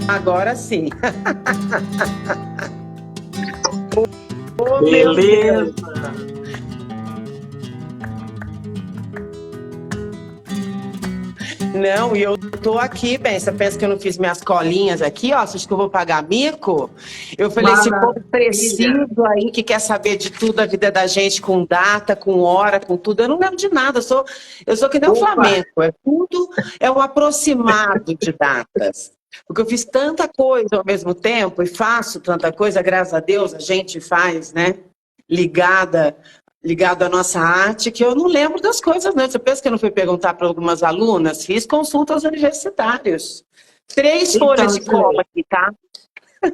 Agora sim. Oh, Beleza. Não, e eu tô aqui, bem, você pensa que eu não fiz minhas colinhas aqui, ó, você acha que eu vou pagar mico? Eu falei, esse povo preciso aí, que quer saber de tudo, a vida da gente, com data, com hora, com tudo, eu não lembro de nada, eu sou que nem o Flamengo, tudo é um aproximado de datas. Porque eu fiz tanta coisa ao mesmo tempo, e faço tanta coisa, graças a Deus, a gente faz, né, ligado à nossa arte, que eu não lembro das coisas, né? Você pensa que eu não fui perguntar para algumas alunas? Fiz consulta aos universitários. 3 folhas de cola aqui, tá?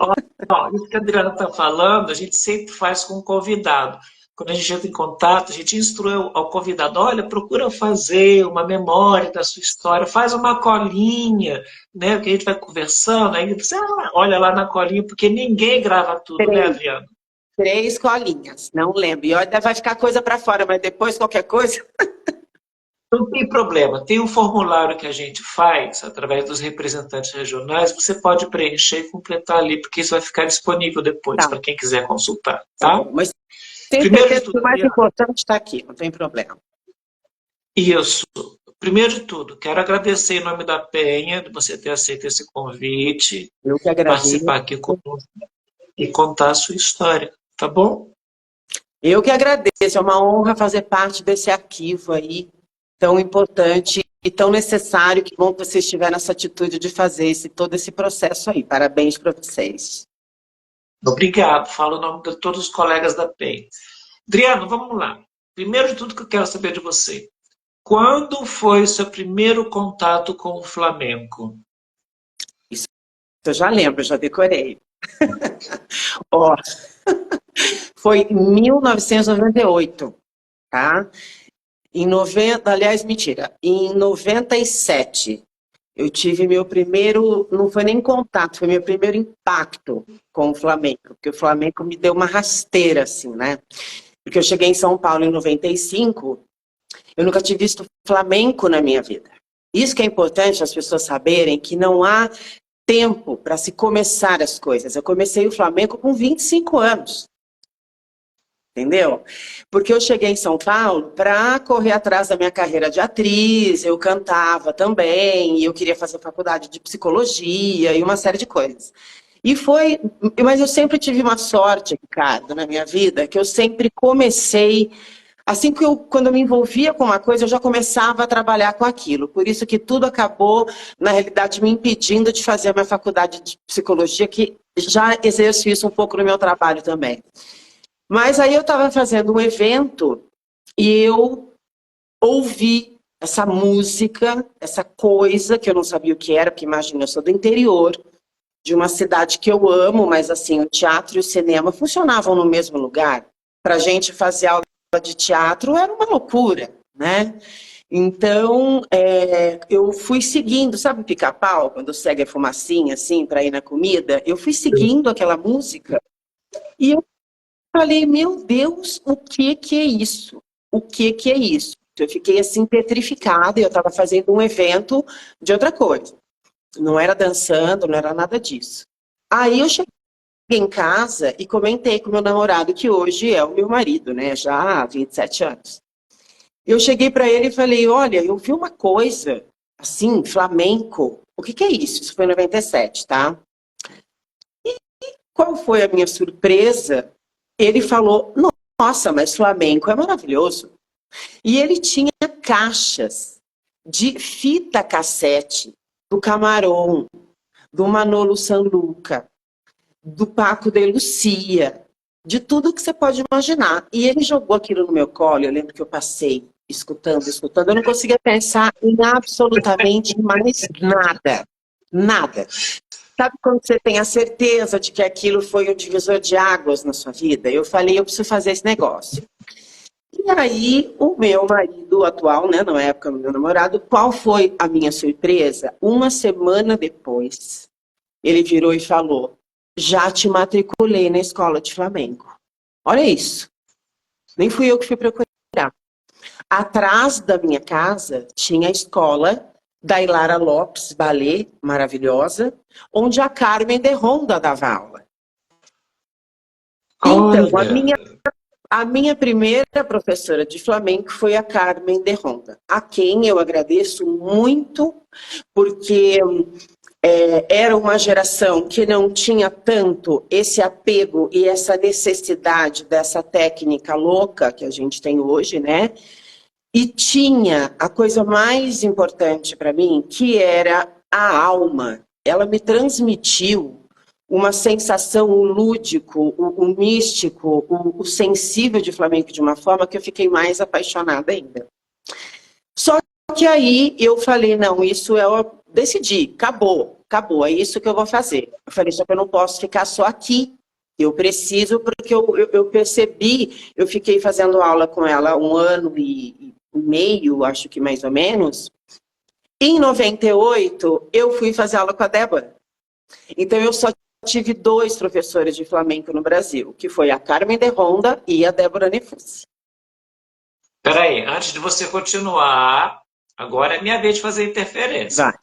Ó, isso que a Adriana está falando, a gente sempre faz com o convidado. Quando a gente entra em contato, a gente instrui ao convidado, olha, procura fazer uma memória da sua história, faz uma colinha, né? Porque a gente vai conversando, aí você olha lá na colinha, porque ninguém grava tudo, né, Adriana? 3 colinhas, não lembro. E olha, vai ficar coisa para fora, mas depois qualquer coisa... Não tem problema. Tem um formulário que a gente faz, através dos representantes regionais, você pode preencher e completar ali, porque isso vai ficar disponível depois, para quem quiser consultar, tá? Mas tem Primeiro certeza de tudo, que o mais importante está aqui, não tem problema. Isso. Primeiro de tudo, quero agradecer em nome da Penha, de você ter aceito esse convite, Eu que agradeço. participar aqui conosco e contar a sua história, tá bom? Eu que agradeço, é uma honra fazer parte desse arquivo aí, tão importante e tão necessário, que bom que vocês tiveram essa atitude de fazer todo esse processo aí. Parabéns para vocês. Obrigado, falo o nome de todos os colegas da PEN. Adriano, vamos lá. Primeiro de tudo que eu quero saber de você. Quando foi o seu primeiro contato com o flamenco? Isso eu já lembro, já decorei. Ó, foi em 1998, tá? Em 90, aliás, mentira, em 97, eu tive meu primeiro, não foi nem contato, foi meu primeiro impacto com o Flamengo, porque o Flamengo me deu uma rasteira, assim, né? Porque eu cheguei em São Paulo em 95, eu nunca tinha visto flamenco na minha vida. Isso que é importante as pessoas saberem, que não há tempo para se começar as coisas. Eu comecei o Flamengo com 25 anos. Entendeu? Porque eu cheguei em São Paulo para correr atrás da minha carreira de atriz, eu cantava também, e eu queria fazer faculdade de psicologia e uma série de coisas. Mas eu sempre tive uma sorte, Ricardo, na minha vida, que eu sempre comecei, assim que quando eu me envolvia com uma coisa, eu já começava a trabalhar com aquilo. Por isso que tudo acabou, na realidade, me impedindo de fazer a minha faculdade de psicologia, que já exerço isso um pouco no meu trabalho também. Mas aí eu estava fazendo um evento e eu ouvi essa música, essa coisa que eu não sabia o que era, porque imagina, eu sou do interior, de uma cidade que eu amo, mas assim, o teatro e o cinema funcionavam no mesmo lugar. Para a gente fazer aula de teatro era uma loucura, né? Então, eu fui seguindo, sabe o pica-pau, quando segue a fumacinha, assim, para ir na comida? Eu fui seguindo aquela música e eu falei, meu Deus, o que que é isso? O que que é isso? Eu fiquei assim petrificada e eu estava fazendo um evento de outra coisa. Não era dançando, não era nada disso. Aí eu cheguei em casa e comentei com meu namorado, que hoje é o meu marido, né? Já há 27 anos. Eu cheguei para ele e falei, olha, eu vi uma coisa, assim, flamenco. O que que é isso? Isso foi em 97, tá? E qual foi a minha surpresa? Ele falou, nossa, mas flamenco é maravilhoso. E ele tinha caixas de fita cassete do Camarón, do Manolo Sanlúcar, do Paco de Lucia, de tudo que você pode imaginar. E ele jogou aquilo no meu colo, eu lembro que eu passei escutando, eu não conseguia pensar em absolutamente mais nada. Nada. Sabe quando você tem a certeza de que aquilo foi um divisor de águas na sua vida? Eu falei, eu preciso fazer esse negócio. E E aí, o meu marido atual, né, na época, meu namorado, qual foi a minha surpresa? Uma semana depois, ele virou e falou: já te matriculei na escola de flamenco. Olha isso. Nem fui eu que fui procurar. Atrás da minha casa tinha a escola da Ilara Lopes, ballet, maravilhosa, onde a Carmen de Ronda dava aula. Então, Olha, a minha primeira professora de flamenco foi a Carmen de Ronda, a quem eu agradeço muito, porque era uma geração que não tinha tanto esse apego e essa necessidade dessa técnica louca que a gente tem hoje, né? E tinha a coisa mais importante para mim, que era a alma. Ela me transmitiu uma sensação, o lúdico, o místico, o sensível de flamenco de uma forma que eu fiquei mais apaixonada ainda. Só que aí eu falei, não, isso eu decidi, acabou, é isso que eu vou fazer. Eu falei, só que eu não posso ficar só aqui. Eu preciso, porque eu percebi, eu fiquei fazendo aula com ela 1 ano e meio, acho que mais ou menos. Em 98, eu fui fazer aula com a Débora. Então, eu só tive 2 professores de flamenco no Brasil, que foi a Carmen de Ronda e a Débora Nefus. peraí, antes de você continuar, agora é minha vez de fazer interferência. Vai.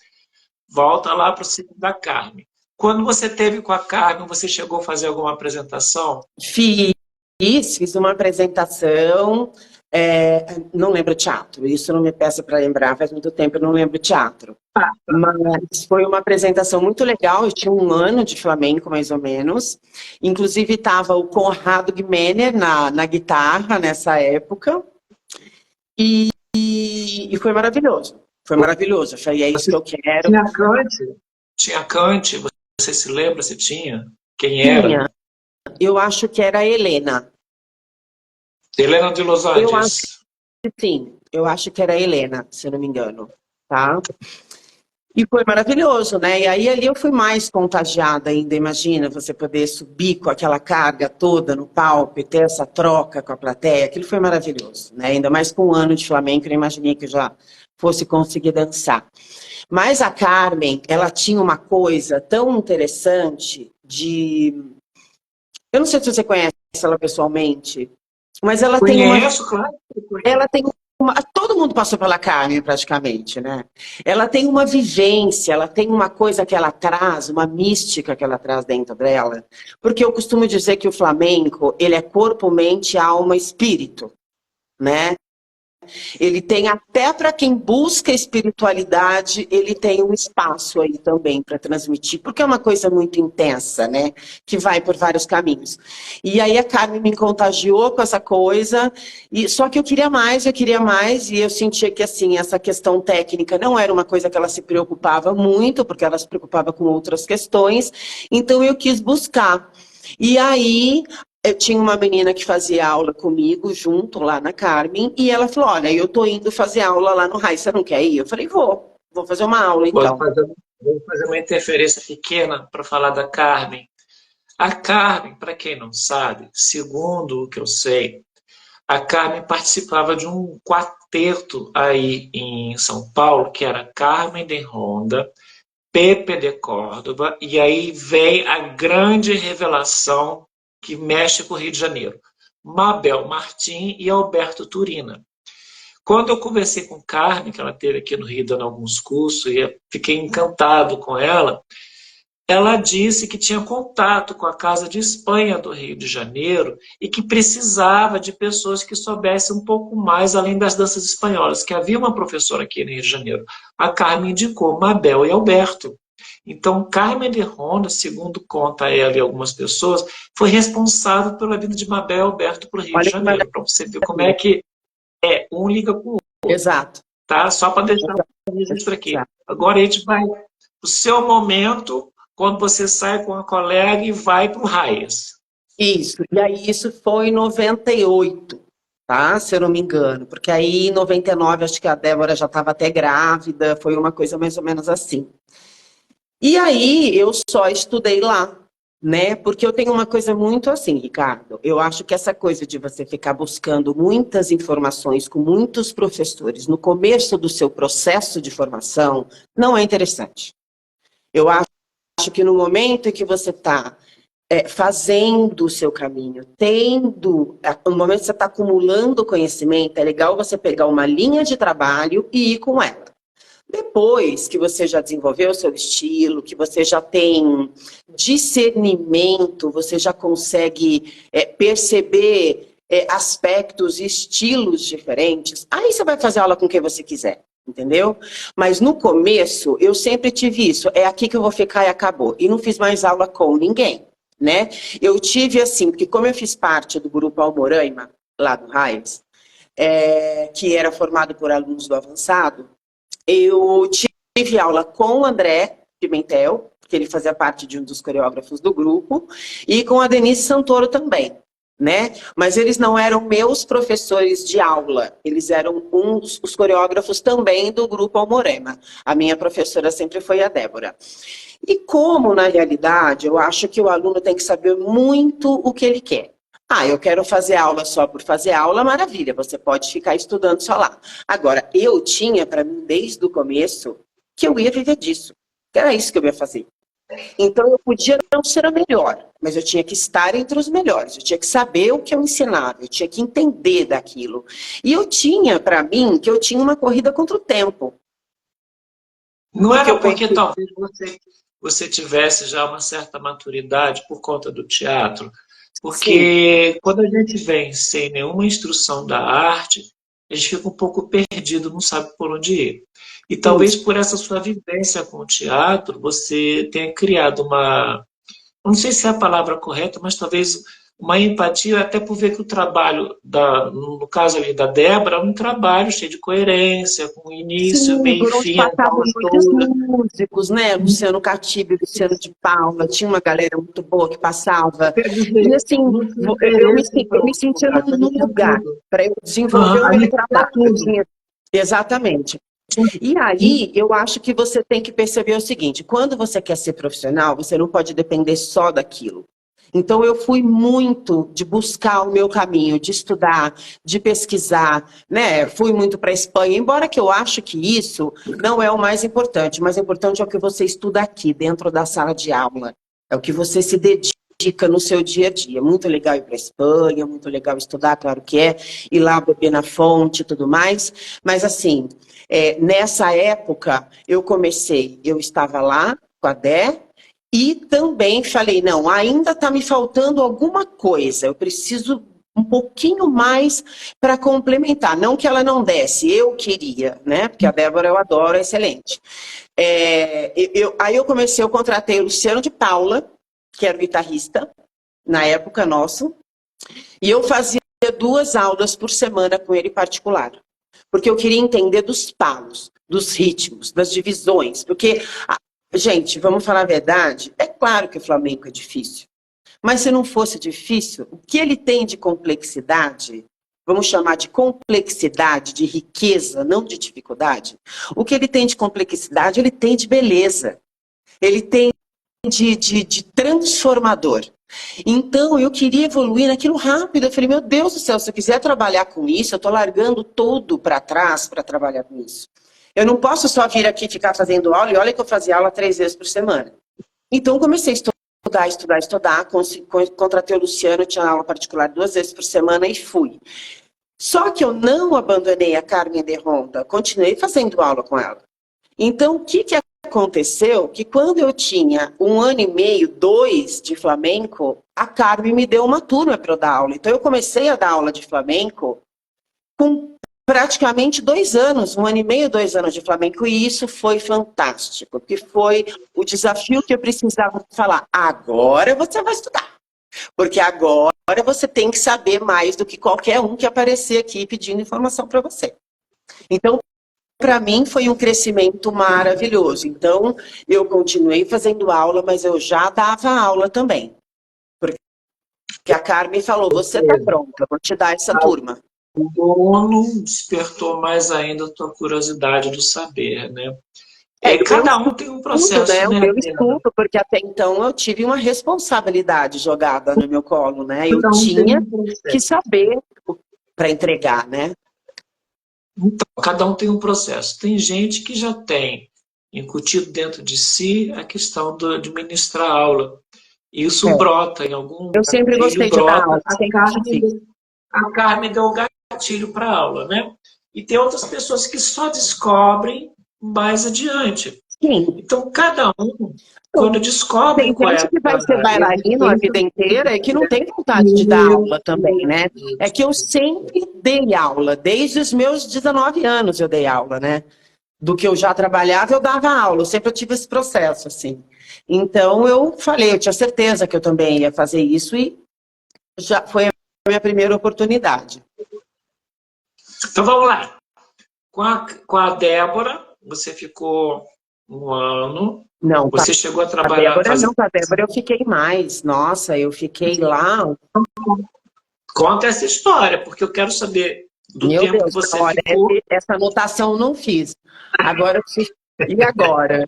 Volta lá para o ciclo da Carmen. Quando você teve com a Carmen, você chegou a fazer alguma apresentação? Fiz uma apresentação, não lembro teatro, isso não me peça para lembrar, faz muito tempo eu não lembro teatro. Mas foi uma apresentação muito legal, eu tinha 1 ano de flamenco, mais ou menos. Inclusive estava o Conrado Gmener na guitarra nessa época. E foi maravilhoso. Foi maravilhoso. Eu falei, é isso que eu quero. Tinha Cante? Tinha Cante? Você se lembra se tinha? Quem Tinha. era? Eu acho que era a Helena. Helena de Los Eu acho Angeles. que sim. Eu acho que era a Helena, se eu não me engano. Tá? E foi maravilhoso, né? E aí ali eu fui mais contagiada ainda. Imagina você poder subir com aquela carga toda no palco e ter essa troca com a plateia. Aquilo foi maravilhoso, né? Ainda mais com 1 ano de flamenco, eu não imaginei que eu já fosse conseguir dançar. Mas a Carmen, ela tinha uma coisa tão interessante de... Eu não sei se você conhece ela pessoalmente, mas ela tem uma... Conheço, claro que conheço. Ela tem todo mundo passou pela Carmen, praticamente, né? Ela tem uma vivência, ela tem uma coisa que ela traz, uma mística que ela traz dentro dela. Porque eu costumo dizer que o flamenco, ele é corpo, mente, alma, espírito, né? Ele tem, até para quem busca espiritualidade, ele tem um espaço aí também para transmitir, porque é uma coisa muito intensa, né? Que vai por vários caminhos. E aí a Carmen me contagiou com essa coisa, só que eu queria mais, e eu sentia que, assim, essa questão técnica não era uma coisa que ela se preocupava muito, porque ela se preocupava com outras questões, então eu quis buscar. E aí... Eu tinha uma menina que fazia aula comigo, junto lá na Carmen, e ela falou, olha, eu tô indo fazer aula lá no RAI, você não quer ir? Eu falei, vou fazer uma aula então. Vou fazer uma interferência pequena para falar da Carmen. A Carmen, para quem não sabe, segundo o que eu sei, a Carmen participava de um quarteto aí em São Paulo, que era Carmen de Ronda, Pepe de Córdoba, e aí vem a grande revelação que mexe com o Rio de Janeiro. Mabel Martim e Alberto Turina. Quando eu conversei com Carmen, que ela teve aqui no Rio dando alguns cursos, e eu fiquei encantado com ela, ela disse que tinha contato com a Casa de Espanha do Rio de Janeiro e que precisava de pessoas que soubessem um pouco mais além das danças espanholas, que havia uma professora aqui no Rio de Janeiro. A Carmen indicou Mabel e Alberto. Então, Carmen de Ronda, segundo conta ela e algumas pessoas, foi responsável pela vida de Mabel e Alberto para o Rio de Olha que Janeiro, para você ver como é que um liga com o outro. Exato. Tá? Só para deixar o registro aqui. Agora a gente vai o seu momento, quando você sai com a colega e vai para o Raias. Isso, e aí isso foi em 98, tá? Se eu não me engano, porque aí em 99 acho que a Débora já estava até grávida, foi uma coisa mais ou menos assim. E aí eu só estudei lá. né? Porque eu tenho uma coisa muito assim, Ricardo. Eu acho que essa coisa de você ficar buscando muitas informações com muitos professores no começo do seu processo de formação não é interessante. Eu acho que no momento em que você está fazendo o seu caminho, no momento que você está acumulando conhecimento, é legal você pegar uma linha de trabalho e ir com ela. Depois que você já desenvolveu o seu estilo, que você já tem discernimento, você já consegue perceber aspectos e estilos diferentes, aí você vai fazer aula com quem você quiser, entendeu? Mas no começo, eu sempre tive isso, é aqui que eu vou ficar e acabou. E não fiz mais aula com ninguém, né? Eu tive assim, porque como eu fiz parte do grupo Almoraima, lá do Raios, que era formado por alunos do avançado, eu tive aula com o André Pimentel, que ele fazia parte de um dos coreógrafos do grupo, e com a Denise Santoro também, né? Mas eles não eram meus professores de aula, eles eram os coreógrafos também do grupo Almorema. A minha professora sempre foi a Débora. E como, na realidade, eu acho que o aluno tem que saber muito o que ele quer. Ah, eu quero fazer aula só por fazer aula, maravilha, você pode ficar estudando só lá. Agora, eu tinha para mim, desde o começo, que eu ia viver disso. Que era isso que eu ia fazer. Então, eu podia não ser a melhor, mas eu tinha que estar entre os melhores. Eu tinha que saber o que eu ensinava, eu tinha que entender daquilo. E eu tinha, para mim, que eu tinha uma corrida contra o tempo. Não era porque talvez você tivesse já uma certa maturidade por conta do teatro? Porque quando a gente vem sem nenhuma instrução da arte, a gente fica um pouco perdido, não sabe por onde ir. E talvez por essa sua vivência com o teatro, você tenha criado uma, não sei se é a palavra correta, mas talvez uma empatia, até por ver que o trabalho, no caso ali da Débora, é um trabalho cheio de coerência, com início, Sim, meio e por onde fim, as passavam aulas muitos todas. músicos, né? Luciano Cartibe, Luciano de Paula, tinha uma galera muito boa que passava. Quer E dizer, assim, não tinha eu me, interesse em ir para eu me outro sentia lugar, num tinha lugar tudo. para eu desenvolver o A meu gente tinha trabalho. Eu tudo. tinha... Exatamente. E aí, eu acho que você tem que perceber o seguinte, quando você quer ser profissional, você não pode depender só daquilo. Então, eu fui muito de buscar o meu caminho, de estudar, de pesquisar, né? Fui muito para a Espanha, embora que eu acho que isso não é o mais importante. O mais importante é o que você estuda aqui, dentro da sala de aula. É o que você se dedica no seu dia a dia. Muito legal ir para a Espanha, muito legal estudar, claro que é, ir lá beber na fonte e tudo mais. Mas, assim, nessa época, eu estava lá com a Dé, e também falei, não, ainda está me faltando alguma coisa, eu preciso um pouquinho mais para complementar. Não que ela não desse, eu queria, né? Porque a Débora eu adoro, é excelente. Aí eu contratei o Luciano de Paula, que era o guitarrista, na época nosso, e eu fazia 2 aulas por semana com ele particular. Porque eu queria entender dos palos, dos ritmos, das divisões. Porque, gente, vamos falar a verdade, é claro que o flamenco é difícil. Mas se não fosse difícil, o que ele tem de complexidade, vamos chamar de complexidade, de riqueza, não de dificuldade, o que ele tem de complexidade, ele tem de beleza. Ele tem de transformador. Então, eu queria evoluir naquilo rápido. Eu falei, meu Deus do céu, se eu quiser trabalhar com isso, eu estou largando tudo para trás para trabalhar com isso. Eu não posso só vir aqui e ficar fazendo aula, e olha que eu fazia aula 3 vezes por semana. Então, comecei a estudar, contratei o Luciano, tinha aula particular 2 vezes por semana e fui. Só que eu não abandonei a Carmen de Ronda, continuei fazendo aula com ela. Então, o que aconteceu? Que quando eu tinha 1 ano e meio, 2 de flamenco, a Carmen me deu uma turma para eu dar aula. Então, eu comecei a dar aula de flamenco com praticamente 2 anos, 1 ano e meio, 2 anos de flamenco, e isso foi fantástico, porque foi o desafio que eu precisava falar. Agora você vai estudar, porque agora você tem que saber mais do que qualquer um que aparecer aqui pedindo informação para você. Então, para mim foi um crescimento maravilhoso. Então, eu continuei fazendo aula, mas eu já dava aula também. Porque a Carmen falou, você está pronta, vou te dar essa turma. O dono despertou mais ainda a tua curiosidade do saber, né? Eu Cada um tem um estudo, né? processo, O né, meu Adriana? estudo, porque até então eu tive uma responsabilidade jogada no meu colo, né? Eu Cada um tem tinha um que processo. saber para entregar, né? Então, cada um tem um processo. Tem gente que já tem incutido dentro de si a questão de ministrar aula. Isso É. brota em algum Eu sempre gatilho, gostei de dar brota. aula, sempre tive. A Carmen deu o gatilho para a aula, né? E tem outras pessoas que só descobrem mais adiante. Sim. Então, cada um, quando descobre Tem qual gente é que vai ser a bailarino a essência, vida inteira e que não tem vontade de dar aula também, né? É que eu sempre dei aula, desde os meus 19 anos eu dei aula, né? Do que eu já trabalhava, eu dava aula, eu sempre tive esse processo, assim. Então eu falei, eu tinha certeza que eu também ia fazer isso e já foi a minha primeira oportunidade. então vamos lá. Com a Débora, você ficou um ano, Não, com você chegou a a trabalhar, Débora fazer. não, com a Débora eu fiquei mais. Nossa, eu fiquei lá. Conta essa história, porque eu quero saber do Meu tempo que Deus, você não, olha, ficou. essa anotação eu não fiz. Agora, e agora?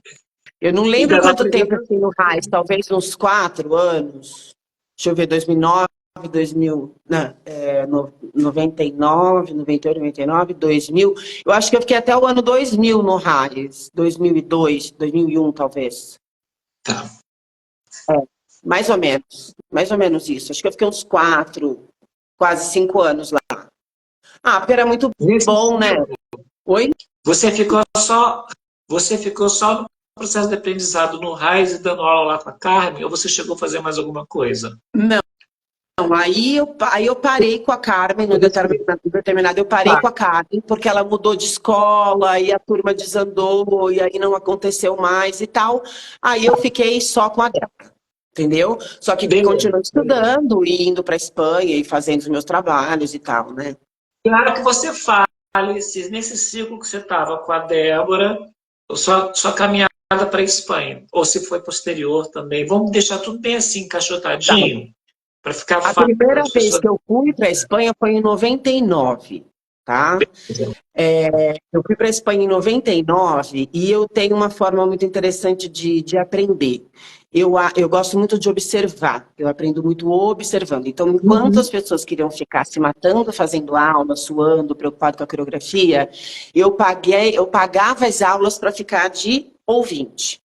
Eu não lembro Ainda na quanto tempo primeira. eu fiquei no RAIS, talvez uns 4 anos. Deixa eu ver, 2009, 2000, não, 99, 98, 99, 2000. Eu acho que eu fiquei até o ano 2000 no RAIS, 2002, 2001 talvez. Tá. É, mais ou menos isso. Acho que eu fiquei uns quase 5 anos lá. Ah, porque era muito Nesse bom, né? ciclo, Oi? você ficou só, você ficou só no processo de aprendizado no RAIS e dando aula lá com a Carmen, ou você chegou a fazer mais alguma coisa? Não, aí eu parei com a Carmen, no determinado eu parei Tá. com a Carmen, porque ela mudou de escola, e a turma desandou, e aí não aconteceu mais e tal. Aí eu fiquei só com a Débora, entendeu? Só que Beleza, continuo beleza. estudando e indo para Espanha e fazendo os meus trabalhos e tal, né? Claro que você fale nesse ciclo que você estava com a Débora, sua caminhada para a Espanha, ou se foi posterior também. Vamos deixar tudo bem assim, Tá. encaixotadinho, para ficar A fácil para primeira as vez pessoas. que eu fui para a Espanha foi em 99, tá? Eu fui para a Espanha em 99 e eu tenho uma forma muito interessante de aprender. Eu gosto muito de observar, eu aprendo muito observando. Então, enquanto as Uhum. pessoas queriam ficar se matando, fazendo aula, suando, preocupado com a coreografia, eu pagava as aulas para ficar de ouvinte.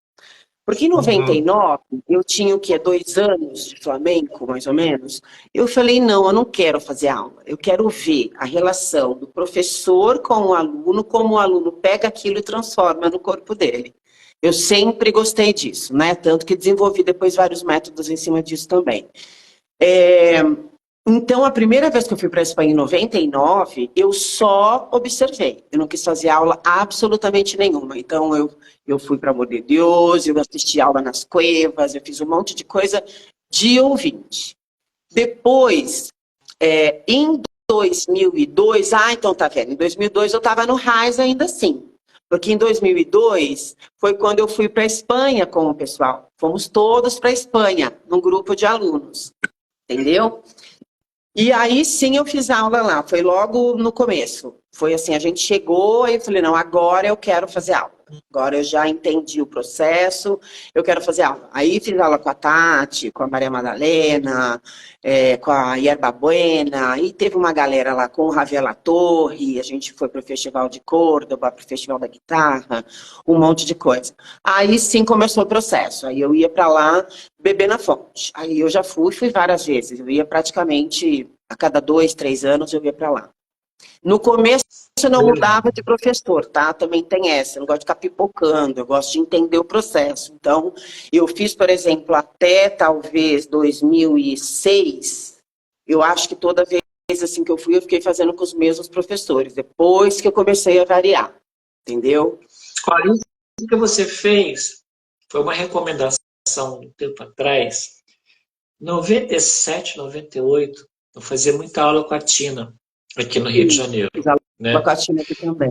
Porque em Uhum. 99, eu tinha o quê? 2 anos de flamenco, mais ou menos. Eu falei, não, eu não quero fazer aula. Eu quero ver a relação do professor com o aluno, como o aluno pega aquilo e transforma no corpo dele. Eu sempre gostei disso, né? Tanto que desenvolvi depois vários métodos em cima disso também. É, então, a primeira vez que eu fui para a Espanha em 99, eu só observei. Eu não quis fazer aula absolutamente nenhuma. Então, eu fui para Amor de Deus, eu assisti aula nas cuevas, eu fiz um monte de coisa de ouvinte. Depois, em 2002, então tá vendo, em 2002 eu estava no RAIS ainda assim. Porque em 2002 foi quando eu fui para a Espanha com o pessoal. Fomos todos para a Espanha, num grupo de alunos, entendeu? E aí sim eu fiz aula lá, foi logo no começo. Foi assim, a gente chegou e eu falei, não, agora eu quero fazer aula. Agora eu já entendi o processo, eu quero fazer aula. Aí fiz aula com a Tati, com a Maria Madalena, com a Yerba Buena, aí teve uma galera lá com o Javier Latorre, a gente foi para o Festival de Córdoba, para o Festival da Guitarra, um monte de coisa. Aí sim começou o processo, aí eu ia para lá beber na fonte. Aí eu já fui várias vezes. Eu ia praticamente a cada 2, 3 anos eu ia para lá. No começo eu não mudava de professor, tá? Também tem essa. Eu não gosto de ficar pipocando, eu gosto de entender o processo. Então, eu fiz, por exemplo, até talvez 2006, eu acho que toda vez assim que eu fui, eu fiquei fazendo com os mesmos professores. Depois que eu comecei a variar, entendeu? Olha, isso que você fez foi uma recomendação um tempo atrás. 97, 98, eu fazia muita aula com a Tina, aqui no Rio de E Janeiro, fiz aula né? com a Tina aqui também.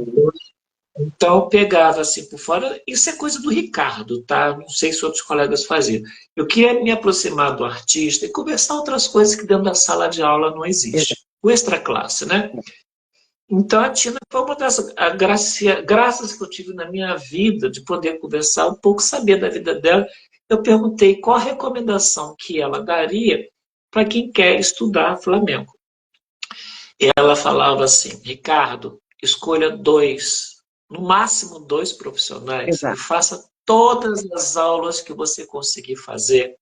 Então, eu pegava assim por fora, isso é coisa do Ricardo, tá? Não sei se outros colegas faziam. Eu queria me aproximar do artista e conversar outras coisas que dentro da sala de aula não existe. O extra classe, né? Então, a Tina foi uma das graças que eu tive na minha vida de poder conversar um pouco, saber da vida dela. Eu perguntei qual a recomendação que ela daria para quem quer estudar flamenco. Ela falava assim: Ricardo, escolha dois, no máximo dois profissionais e Exato. faça todas as aulas que você conseguir fazer,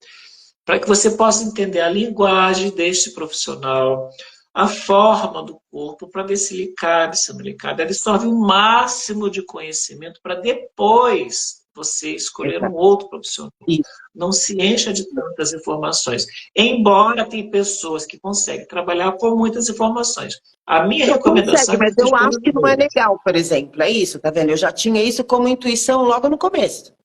para que você possa entender a linguagem deste profissional, a forma do corpo, para ver se lhe cabe, se não lhe cabe. Absorve o máximo de conhecimento para depois você escolher um Exato. outro profissional. Isso. Não se encha de tantas informações. Embora tem pessoas que conseguem trabalhar com muitas informações. A minha Você recomendação consegue, é que mas você eu escolha acho os que não é dois. legal, por exemplo. É isso, tá vendo? Eu já tinha isso como intuição logo no começo.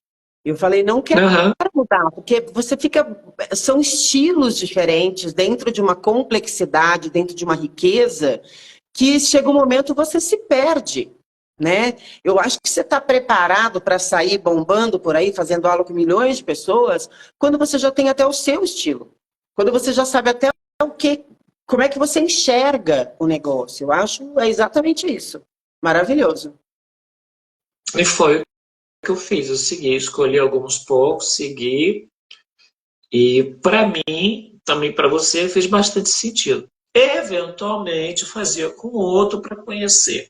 Eu falei, não quero Aham. mudar, porque você fica. São estilos diferentes, dentro de uma complexidade, dentro de uma riqueza, que chega um momento você se perde, né? Eu acho que você está preparado para sair bombando por aí, fazendo aula com milhões de pessoas, quando você já tem até o seu estilo. Quando você já sabe até o que, como é que você enxerga o negócio. Eu acho é exatamente isso. Maravilhoso. E foi o que eu fiz. Eu segui, escolhi alguns poucos, segui. E para mim, também para você, fez bastante sentido. Eventualmente, fazia com outro para conhecer.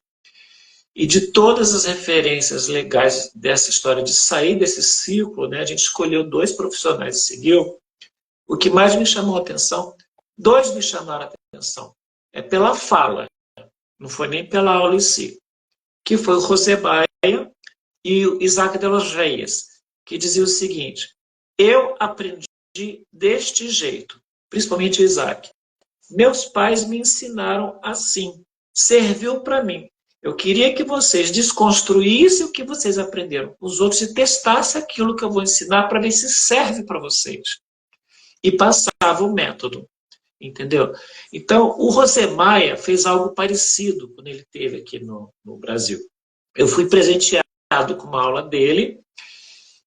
E de todas as referências legais dessa história de sair desse ciclo, né, a gente escolheu dois profissionais e seguiu. O que mais me chamou a atenção, dois me chamaram a atenção, é pela fala, não foi nem pela aula em si, que foi o José Baia e o Isaac de los Reyes, que dizia o seguinte: eu aprendi deste jeito, principalmente o Isaac. Meus pais me ensinaram assim, serviu para mim. Eu queria que vocês desconstruíssem o que vocês aprenderam com os outros e testassem aquilo que eu vou ensinar para ver se serve para vocês. E passava o método, entendeu? Então, o José Maia fez algo parecido quando ele esteve aqui no Brasil. Eu fui presenteado com uma aula dele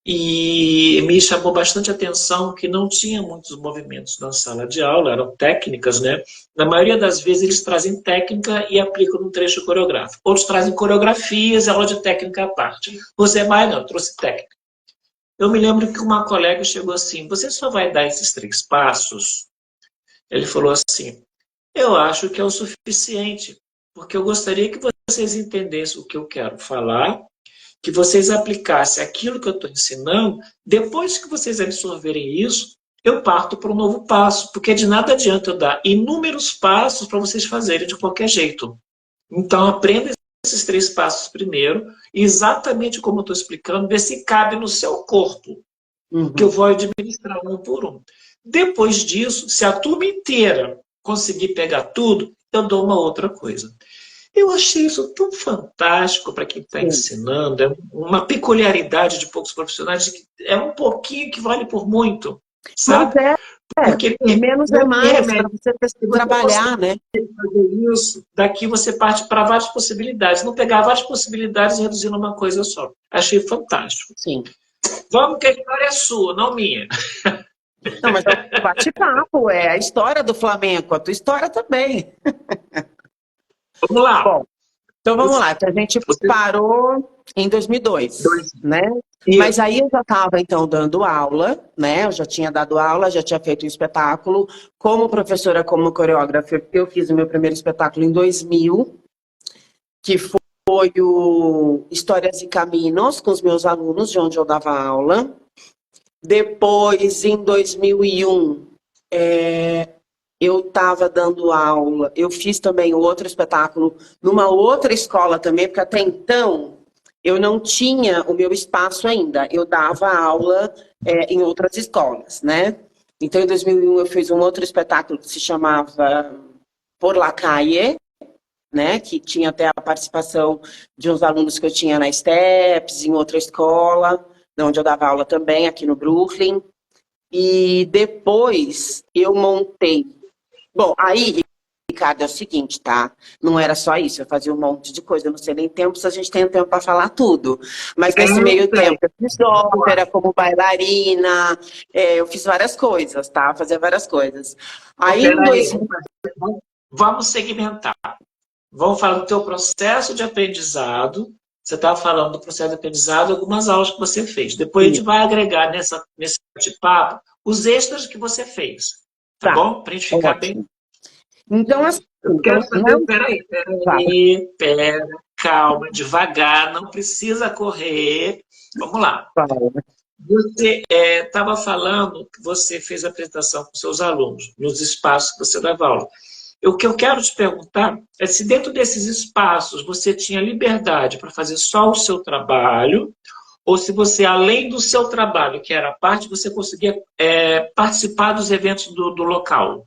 e me chamou bastante atenção que não tinha muitos movimentos na sala de aula, eram técnicas, né? Na maioria das vezes eles trazem técnica e aplicam num trecho coreográfico. Outros trazem coreografias e aula de técnica à parte. José Maia não, trouxe técnica. Eu me lembro que uma colega chegou assim: você só vai dar esses 3 passos? Ele falou assim: eu acho que é o suficiente, porque eu gostaria que vocês entendessem o que eu quero falar, que vocês aplicassem aquilo que eu estou ensinando. Depois que vocês absorverem isso, eu parto para um novo passo, porque de nada adianta eu dar inúmeros passos para vocês fazerem de qualquer jeito. Então, aprenda esses 3 passos primeiro, exatamente como eu estou explicando, ver se cabe no seu corpo, que eu Uhum. vou administrar um por um. Depois disso, se a turma inteira conseguir pegar tudo, eu dou uma outra coisa. Eu achei isso tão fantástico para quem está Sim. ensinando, é uma peculiaridade de poucos profissionais, que é um pouquinho que vale por muito, Mas sabe? Porque menos é não tem mais para remédio. você Se você trabalhar, né? conseguir fazer isso, daqui você parte para várias possibilidades. Não pegar várias possibilidades e reduzir numa coisa só. Achei fantástico. Sim. Vamos que a história é sua, não minha. Não, mas é um bate-papo, é a história do Flamengo, a tua história também. Vamos lá. Bom, então vamos lá, que a gente Você, parou em 2002, dois. né? Mas Isso. aí eu já estava, então, dando aula, né? Eu já tinha dado aula, já tinha feito um espetáculo. Como professora, como coreógrafa, eu fiz o meu primeiro espetáculo em 2000, que foi o Histórias e Caminhos, com os meus alunos, de onde eu dava aula. Depois, em 2001, eu estava dando aula. Eu fiz também outro espetáculo numa outra escola também, porque até então eu não tinha o meu espaço ainda. Eu dava aula em outras escolas, né? Então, em 2001, eu fiz um outro espetáculo que se chamava Por la Calle, né? Que tinha até a participação de uns alunos que eu tinha na STEPS, em outra escola, onde eu dava aula também, aqui no Brooklyn. E depois eu montei. Bom, aí, Ricardo, é o seguinte, tá? Não era só isso, eu fazia um monte de coisa. Eu não sei nem tempo se a gente tem tempo para falar tudo. Mas nesse meio tempo, eu fiz Vamos lá. ópera como bailarina, eu fiz várias coisas, tá? Fazia várias coisas. Então, Aí em peraí, 2000. vamos segmentar. Vamos falar do teu processo de aprendizado. Você estava falando do processo de aprendizado, algumas aulas que você fez. Depois a gente vai agregar nesse bate-papo os extras que você fez. Tá Tá, bom? Para a gente ficar bem. ótimo. Então, assim, Eu quero saber. Pera, calma, devagar, não precisa correr. Vamos lá. Você estava falando que você fez a apresentação com seus alunos, nos espaços que você dava aula. O que eu quero te perguntar é se dentro desses espaços você tinha liberdade para fazer só o seu trabalho, ou se você, além do seu trabalho, que era a parte, você conseguia participar dos eventos do local.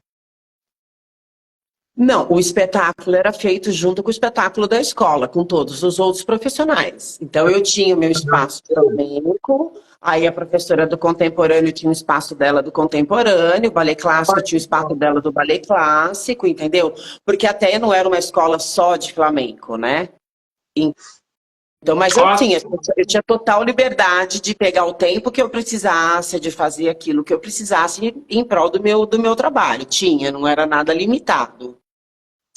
Não, o espetáculo era feito junto com o espetáculo da escola, com todos os outros profissionais. Então, eu tinha o meu espaço flamenco, aí a professora do contemporâneo tinha o espaço dela do contemporâneo, o balé clássico tinha o espaço dela do balé clássico, entendeu? Porque até não era uma escola só de flamenco, né? Então, mas eu tinha total liberdade de pegar o tempo que eu precisasse, de fazer aquilo que eu precisasse em prol do meu trabalho. Tinha, não era nada limitado.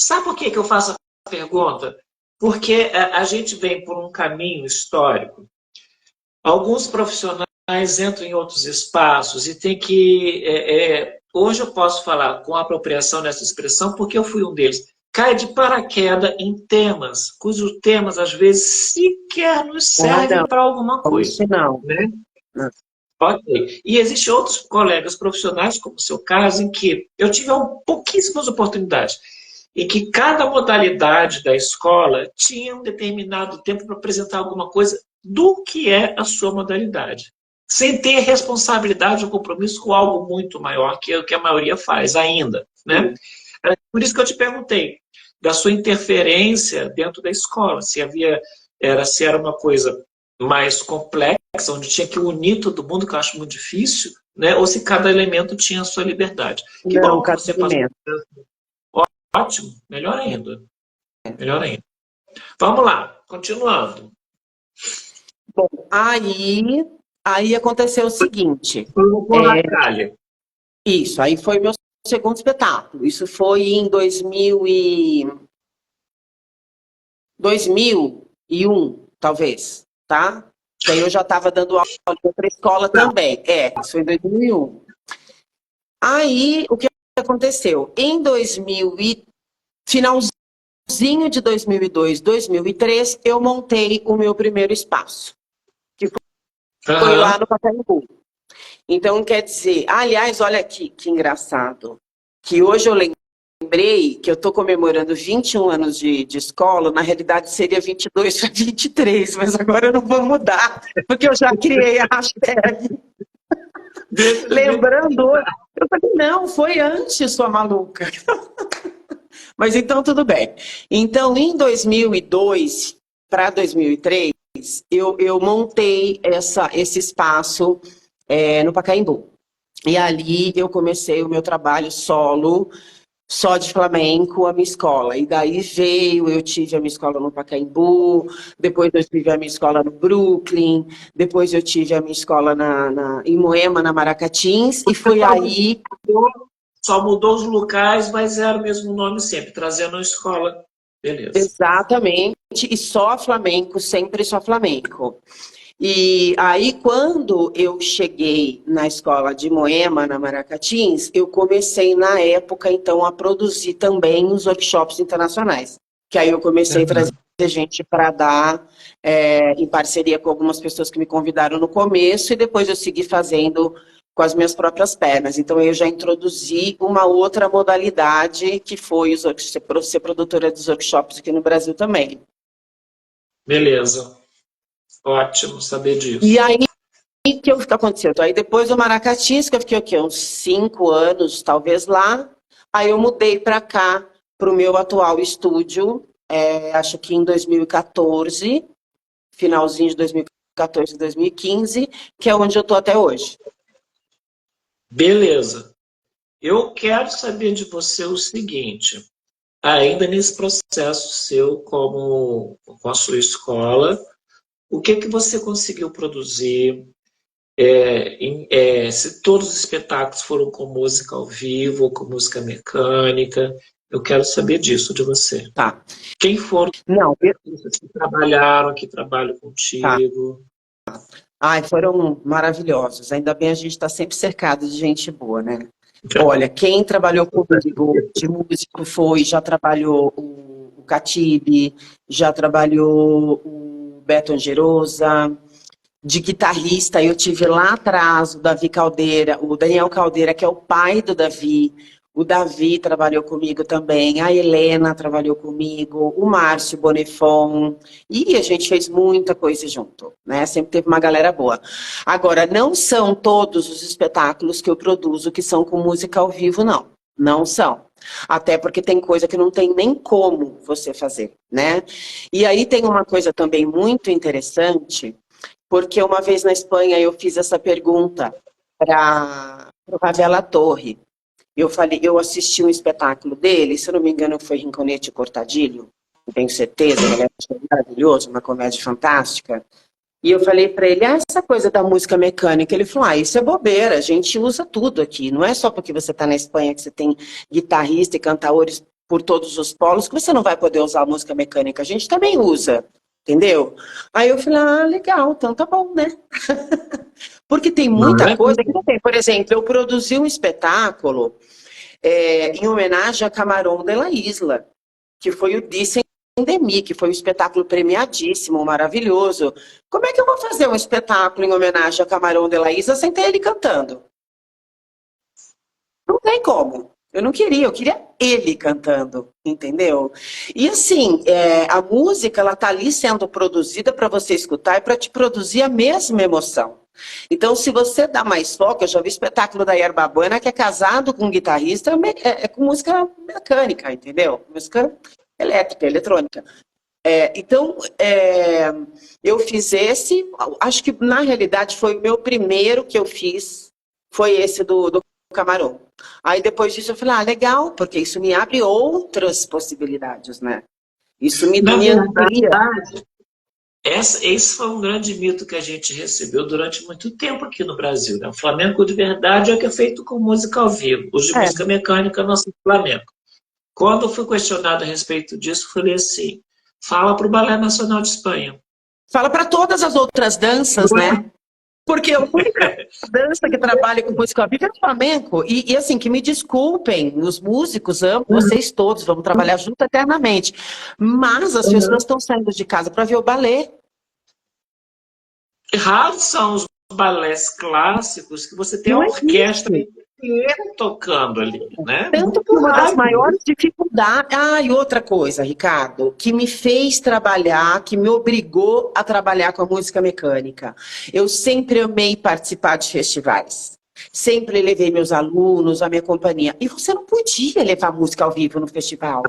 Sabe por que eu faço a pergunta? Porque a gente vem por um caminho histórico. Alguns profissionais entram em outros espaços e tem que... hoje eu posso falar com apropriação nessa expressão porque eu fui um deles. Cai de paraquedas em temas, cujos temas, às vezes, sequer nos servem para alguma coisa. Não. Né? Não. Ok. E existem outros colegas profissionais, como o seu caso, em que eu tive pouquíssimas oportunidades, em que cada modalidade da escola tinha um determinado tempo para apresentar alguma coisa do que é a sua modalidade, sem ter responsabilidade ou compromisso com algo muito maior que o que a maioria faz ainda. Né? Por isso que eu te perguntei da sua interferência dentro da escola, se era uma coisa mais complexa, onde tinha que unir todo mundo, que eu acho muito difícil, né? Ou se cada elemento tinha a sua liberdade. Que bom que você passou. Ótimo, melhor ainda. Melhor ainda. Vamos lá, continuando. Bom, aí aconteceu o seguinte. Isso, aí foi meu segundo espetáculo. Isso foi em 2001, talvez, tá? Que aí eu já estava dando aula em outra escola também. Isso foi em 2001. Aí, o que aconteceu? Em finalzinho de 2002, 2003, eu montei o meu primeiro espaço, que foi lá no Pacaembu. Então, quer dizer, aliás, olha aqui, que engraçado, que hoje eu lembrei que eu estou comemorando 21 anos de escola, na realidade seria 22 para 23, mas agora eu não vou mudar, porque eu já criei a hashtag. Lembrando, eu falei, não, foi antes, sua maluca. Mas então, tudo bem. Então, em 2002 para 2003, eu montei esse espaço no Pacaembu. E ali eu comecei o meu trabalho solo, só de flamenco, a minha escola. E daí eu tive a minha escola no Pacaembu, depois eu tive a minha escola no Brooklyn, depois eu tive a minha escola em Moema, na Maracatins, e foi aí... Só mudou os locais, mas era o mesmo nome sempre, trazendo a escola. Beleza. Exatamente, e só flamenco, sempre só flamenco. E aí, quando eu cheguei na escola de Moema, na Maracatins, eu comecei, na época, então, a produzir também os workshops internacionais. Que aí eu comecei a trazer gente para dar, em parceria com algumas pessoas que me convidaram no começo, e depois eu segui fazendo com as minhas próprias pernas. Então, eu já introduzi uma outra modalidade, que foi ser produtora dos workshops aqui no Brasil também. Beleza. Ótimo saber disso. E aí, o que aconteceu? Aí depois do Maracatins, que eu fiquei o quê? Uns 5 anos, talvez, lá. Aí eu mudei para cá, para o meu atual estúdio, acho que em 2014, finalzinho de 2014, 2015, que é onde eu estou até hoje. Beleza. Eu quero saber de você o seguinte, ainda nesse processo seu com a sua escola, o que você conseguiu produzir? Se todos os espetáculos foram com música ao vivo, ou com música mecânica, Eu quero saber disso de você. Tá. Quem foram Não, que trabalharam, que trabalham tá. contigo? Ai, foram maravilhosos. Ainda bem a gente está sempre cercado de gente boa, né? Olha, quem trabalhou comigo de músico já trabalhou o Catibe, já trabalhou o Beto Angerosa. De guitarrista, eu tive lá atrás o Davi Caldeira, o Daniel Caldeira, que é o pai do Davi. O Davi trabalhou comigo também, a Helena trabalhou comigo, o Márcio Bonefon, e a gente fez muita coisa junto, né? Sempre teve uma galera boa. Agora, não são todos os espetáculos que eu produzo que são com música ao vivo, não. Não são. Até porque tem coisa que não tem nem como você fazer, né? E aí tem uma coisa também muito interessante, porque uma vez na Espanha eu fiz essa pergunta para o Ravela Torre. Eu falei, eu assisti um espetáculo dele, se eu não me engano foi Rinconete e Cortadilho, tenho certeza, ele é maravilhoso, uma comédia fantástica. E eu falei para ele, essa coisa da música mecânica, ele falou, isso é bobeira, a gente usa tudo aqui, não é só porque você está na Espanha que você tem guitarrista e cantadores por todos os polos que você não vai poder usar a música mecânica, a gente também usa, entendeu? Aí eu falei, legal, então tá bom, né? Porque tem muita coisa que não tem. Por exemplo, eu produzi um espetáculo em homenagem a Camarón de la Isla, que foi o Dicen de mim, que foi um espetáculo premiadíssimo, maravilhoso. Como é que eu vou fazer um espetáculo em homenagem a Camarón de la Isla sem ter ele cantando? Não tem como. Eu não queria, eu queria ele cantando, entendeu? E assim, a música, ela tá ali sendo produzida para você escutar e para te produzir a mesma emoção. Então, se você dá mais foco, eu já vi espetáculo da Yerba Buena que é casado com um guitarrista, com música mecânica, entendeu? Música elétrica, eletrônica. Então, eu fiz esse, acho que na realidade foi o meu primeiro que eu fiz, foi esse do Camarão. Aí depois disso eu falei, legal, porque isso me abre outras possibilidades, né? Isso me amplia. Esse foi um grande mito que a gente recebeu durante muito tempo aqui no Brasil. Né? O flamenco de verdade é que é feito com música ao vivo. Os de música mecânica não são flamenco. Quando eu fui questionado a respeito disso, eu falei assim, fala para o Balé Nacional de Espanha. Fala para todas as outras danças, né? Porque a única dança que trabalha com música ao vivo é o flamenco. E assim, que me desculpem, os músicos, amo vocês todos, vamos trabalhar junto eternamente. Mas as pessoas estão saindo de casa para ver o balé. Raros são os balés clássicos que você tem a orquestra inteira tocando ali, né? Tanto que uma das maiores dificuldades... e outra coisa, Ricardo, que me fez trabalhar, que me obrigou a trabalhar com a música mecânica. Eu sempre amei participar de festivais. Sempre levei meus alunos, a minha companhia. E você não podia levar música ao vivo no festival.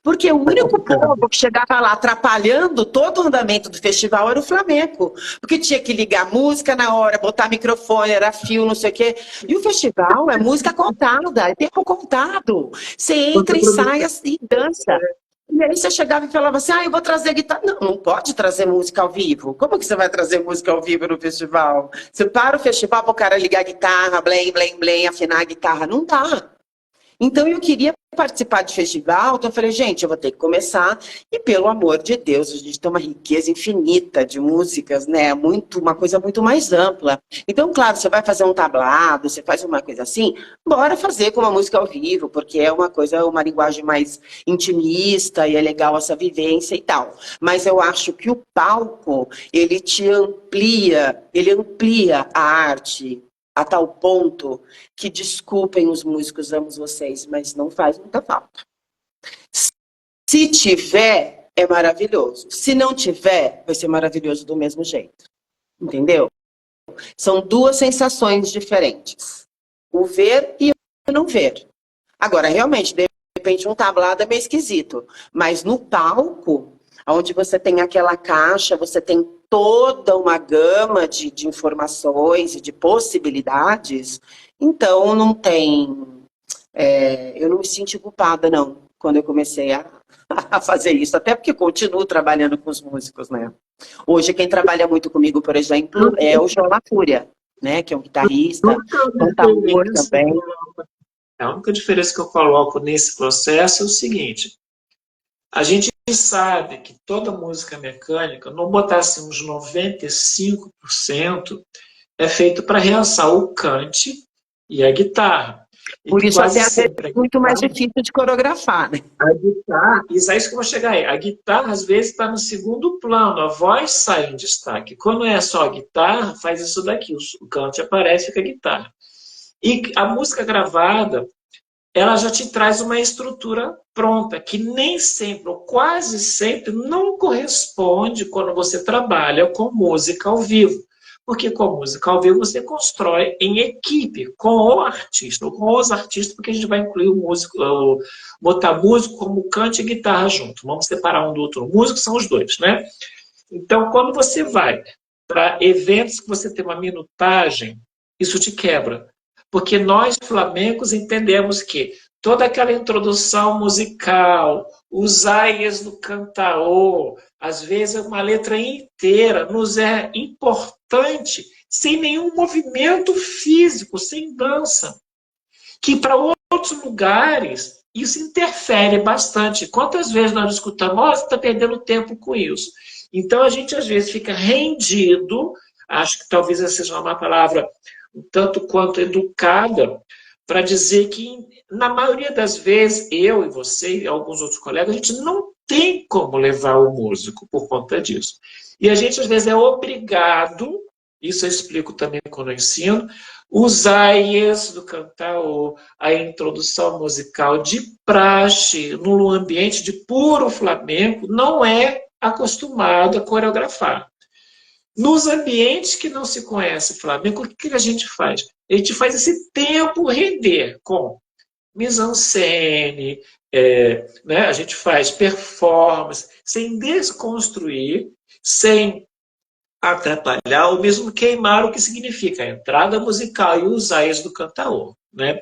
Porque o único povo que chegava lá atrapalhando todo o andamento do festival era o flamenco. Porque tinha que ligar música na hora, botar microfone, era fio, não sei o quê. E o festival é música contada, é tempo contado. Você entra e sai e dança. E aí você chegava e falava assim, eu vou trazer guitarra. Não, não pode trazer música ao vivo. Como que você vai trazer música ao vivo no festival? Você para o festival para o cara ligar a guitarra, blém, blém, blém, afinar a guitarra. Não dá. Então eu queria participar de festival, então eu falei, gente, eu vou ter que começar. E pelo amor de Deus, a gente tem uma riqueza infinita de músicas, né? Uma coisa muito mais ampla. Então, claro, você vai fazer um tablado, você faz uma coisa assim, bora fazer com uma música ao vivo, porque é uma linguagem mais intimista e é legal essa vivência e tal. Mas eu acho que o palco, ele amplia a arte, a tal ponto que, desculpem os músicos, amo vocês, mas não faz muita falta. Se tiver, é maravilhoso. Se não tiver, vai ser maravilhoso do mesmo jeito. Entendeu? São duas sensações diferentes. O ver e o não ver. Agora, realmente, de repente um tablado é meio esquisito. Mas no palco, onde você tem aquela caixa, você tem toda uma gama de informações e de possibilidades, então não tem... eu não me senti culpada, não, quando eu comecei a fazer isso, até porque continuo trabalhando com os músicos, né? Hoje quem trabalha muito comigo, por exemplo, é o João Lafúria, né? Que é um guitarrista, canta muito também. A única diferença que eu coloco nesse processo é o seguinte: a gente sabe que toda música mecânica, não botar assim uns 95%, é feito para realçar o cante e a guitarra. E Por que isso quase até às vezes sempre é muito mais guitarra, difícil de coreografar, né? a guitarra, isso é isso que eu vou chegar aí. A guitarra, às vezes, está no segundo plano, a voz sai em destaque. Quando é só a guitarra, faz isso daqui, o cante aparece com a guitarra. E a música gravada, ela já te traz uma estrutura pronta, que nem sempre, ou quase sempre, não corresponde quando você trabalha com música ao vivo. Porque com música ao vivo você constrói em equipe, com o artista, ou com os artistas, porque a gente vai incluir o músico, botar músico como cante e guitarra junto. Vamos separar um do outro. Músicos são os dois, né? Então, quando você vai para eventos que você tem uma minutagem, isso te quebra. Porque nós, flamencos, entendemos que toda aquela introdução musical, os aias do cantaor, às vezes uma letra inteira, nos é importante, sem nenhum movimento físico, sem dança. Que para outros lugares, isso interfere bastante. Quantas vezes nós escutamos, oh, você está perdendo tempo com isso. Então, a gente, às vezes, fica rendido, acho que talvez essa seja uma palavra um tanto quanto educada, para dizer que, na maioria das vezes, eu e você e alguns outros colegas, a gente não tem como levar o músico por conta disso. E a gente, às vezes, é obrigado, isso eu explico também quando eu ensino, usar isso do cantaor, a introdução musical de praxe, num ambiente de puro flamenco, não é acostumado a coreografar. Nos ambientes que não se conhece flamenco, o que a gente faz? A gente faz esse tempo render com mise-en-scène, né? A gente faz performance, sem desconstruir, sem atrapalhar ou mesmo queimar o que significa a entrada musical e os ais do cantaor, né?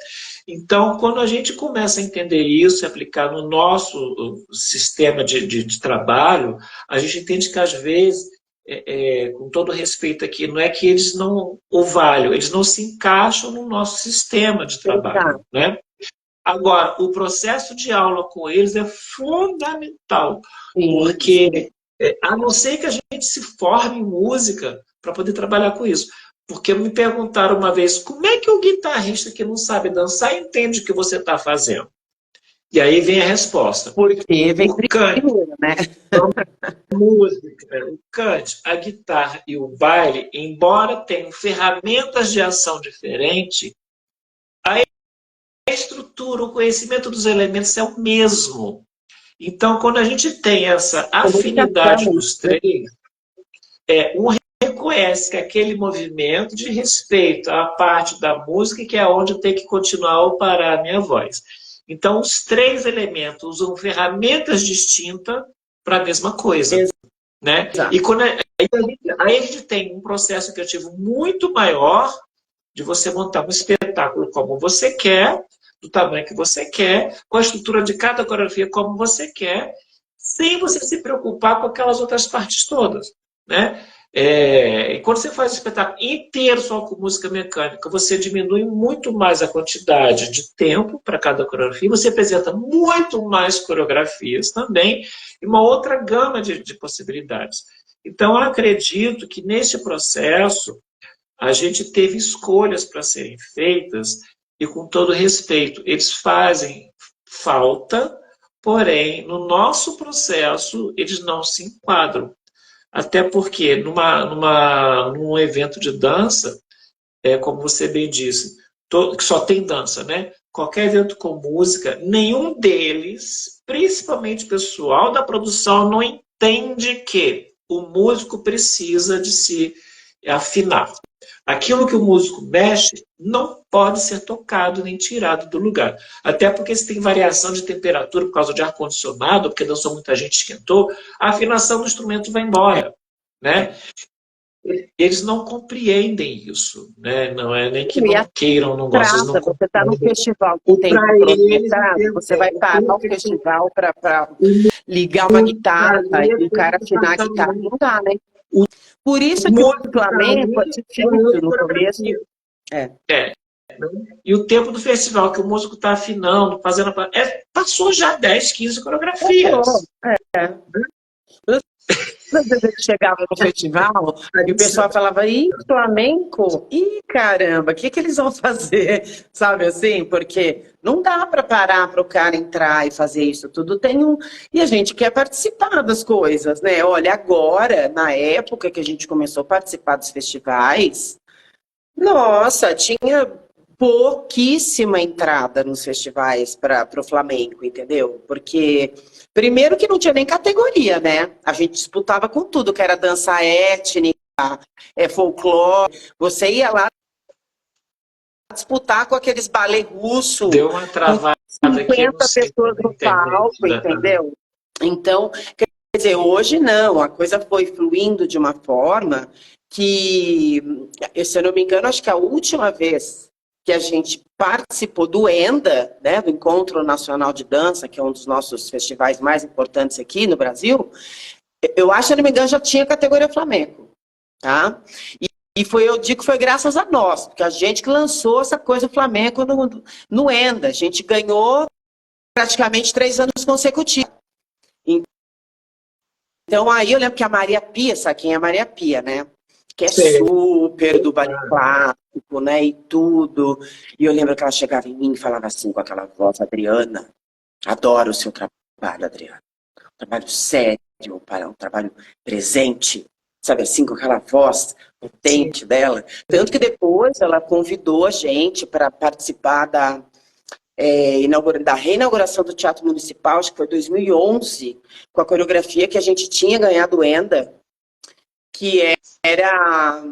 Então, quando a gente começa a entender isso e aplicar no nosso sistema de trabalho, a gente entende que, às vezes, com todo respeito aqui, não é que eles não o valham, eles não se encaixam no nosso sistema de trabalho, né? Agora, o processo de aula com eles é fundamental, porque a não ser que a gente se forme em música para poder trabalhar com isso. Porque me perguntaram uma vez, como é que o guitarrista que não sabe dançar entende o que você está fazendo? E aí vem a resposta. Porque vem primeiro, né? A música, o cante, a guitarra e o baile, embora tenham ferramentas de ação diferentes, a estrutura, o conhecimento dos elementos é o mesmo. Então, quando a gente tem essa afinidade dos três, um reconhece que aquele movimento de respeito à parte da música, que é onde eu tenho que continuar ou parar a minha voz. Então, os três elementos usam ferramentas distintas para a mesma coisa. Né? E quando aí a gente tem um processo criativo muito maior de você montar um espetáculo como você quer, do tamanho que você quer, com a estrutura de cada coreografia como você quer, sem você se preocupar com aquelas outras partes todas. Né? E quando você faz um espetáculo inteiro só com música mecânica, você diminui muito mais a quantidade de tempo para cada coreografia, você apresenta muito mais coreografias também, e uma outra gama de possibilidades. Então, eu acredito que nesse processo, a gente teve escolhas para serem feitas, e com todo respeito, eles fazem falta, porém, no nosso processo, eles não se enquadram. Até porque, num evento de dança, como você bem disse, que só tem dança, né? Qualquer evento com música, nenhum deles, principalmente o pessoal da produção, não entende que o músico precisa de se afinar. Aquilo que o músico mexe não pode ser tocado nem tirado do lugar. Até porque se tem variação de temperatura por causa de ar-condicionado, porque dançou muita gente, esquentou, a afinação do instrumento vai embora. Né? Eles não compreendem isso. Né? Não é nem que não queiram, não gostam. Não você está no festival que tem projetado, você vai parar o festival para ligar uma guitarra e o cara afinar a guitarra, não dá, né? Por isso que o Flamengo é difícil no começo. E o tempo do festival, que o músico está afinando, fazendo. Passou já 10, 15 coreografias. É. Às vezes ele chegava no festival e o pessoal falava, ih, flamenco? Ih, caramba, o que eles vão fazer? Sabe assim? Porque não dá para parar para o cara entrar e fazer isso tudo. Tem um... E a gente quer participar das coisas, né? Olha, agora, na época que a gente começou a participar dos festivais, nossa, tinha pouquíssima entrada nos festivais para o Flamengo, entendeu? Porque, primeiro que não tinha nem categoria, né? A gente disputava com tudo, que era dança étnica, folclore. Você ia lá disputar com aqueles balé russo, Deu uma travada com aqui, 50 pessoas no palco, entendeu? Então, quer dizer, hoje não, a coisa foi fluindo de uma forma que, se eu não me engano, acho que a última vez que a gente participou do ENDA, né, do Encontro Nacional de Dança, que é um dos nossos festivais mais importantes aqui no Brasil, eu acho, se eu não me engano, já tinha categoria Flamengo, tá? E foi, eu digo que foi graças a nós, porque a gente que lançou essa coisa do Flamengo no ENDA. A gente ganhou praticamente 3 anos consecutivos. Então, aí eu lembro que a Maria Pia, sabe quem é a Maria Pia, né? Que é super do balé clássico, né? E tudo. E eu lembro que ela chegava em mim e falava assim, com aquela voz, Adriana, adoro o seu trabalho, Adriana. Um trabalho sério, um trabalho presente. Sabe assim, com aquela voz potente dela. Tanto que depois ela convidou a gente para participar da reinauguração do Teatro Municipal, acho que foi 2011, com a coreografia que a gente tinha ganhado o ENDA, que era...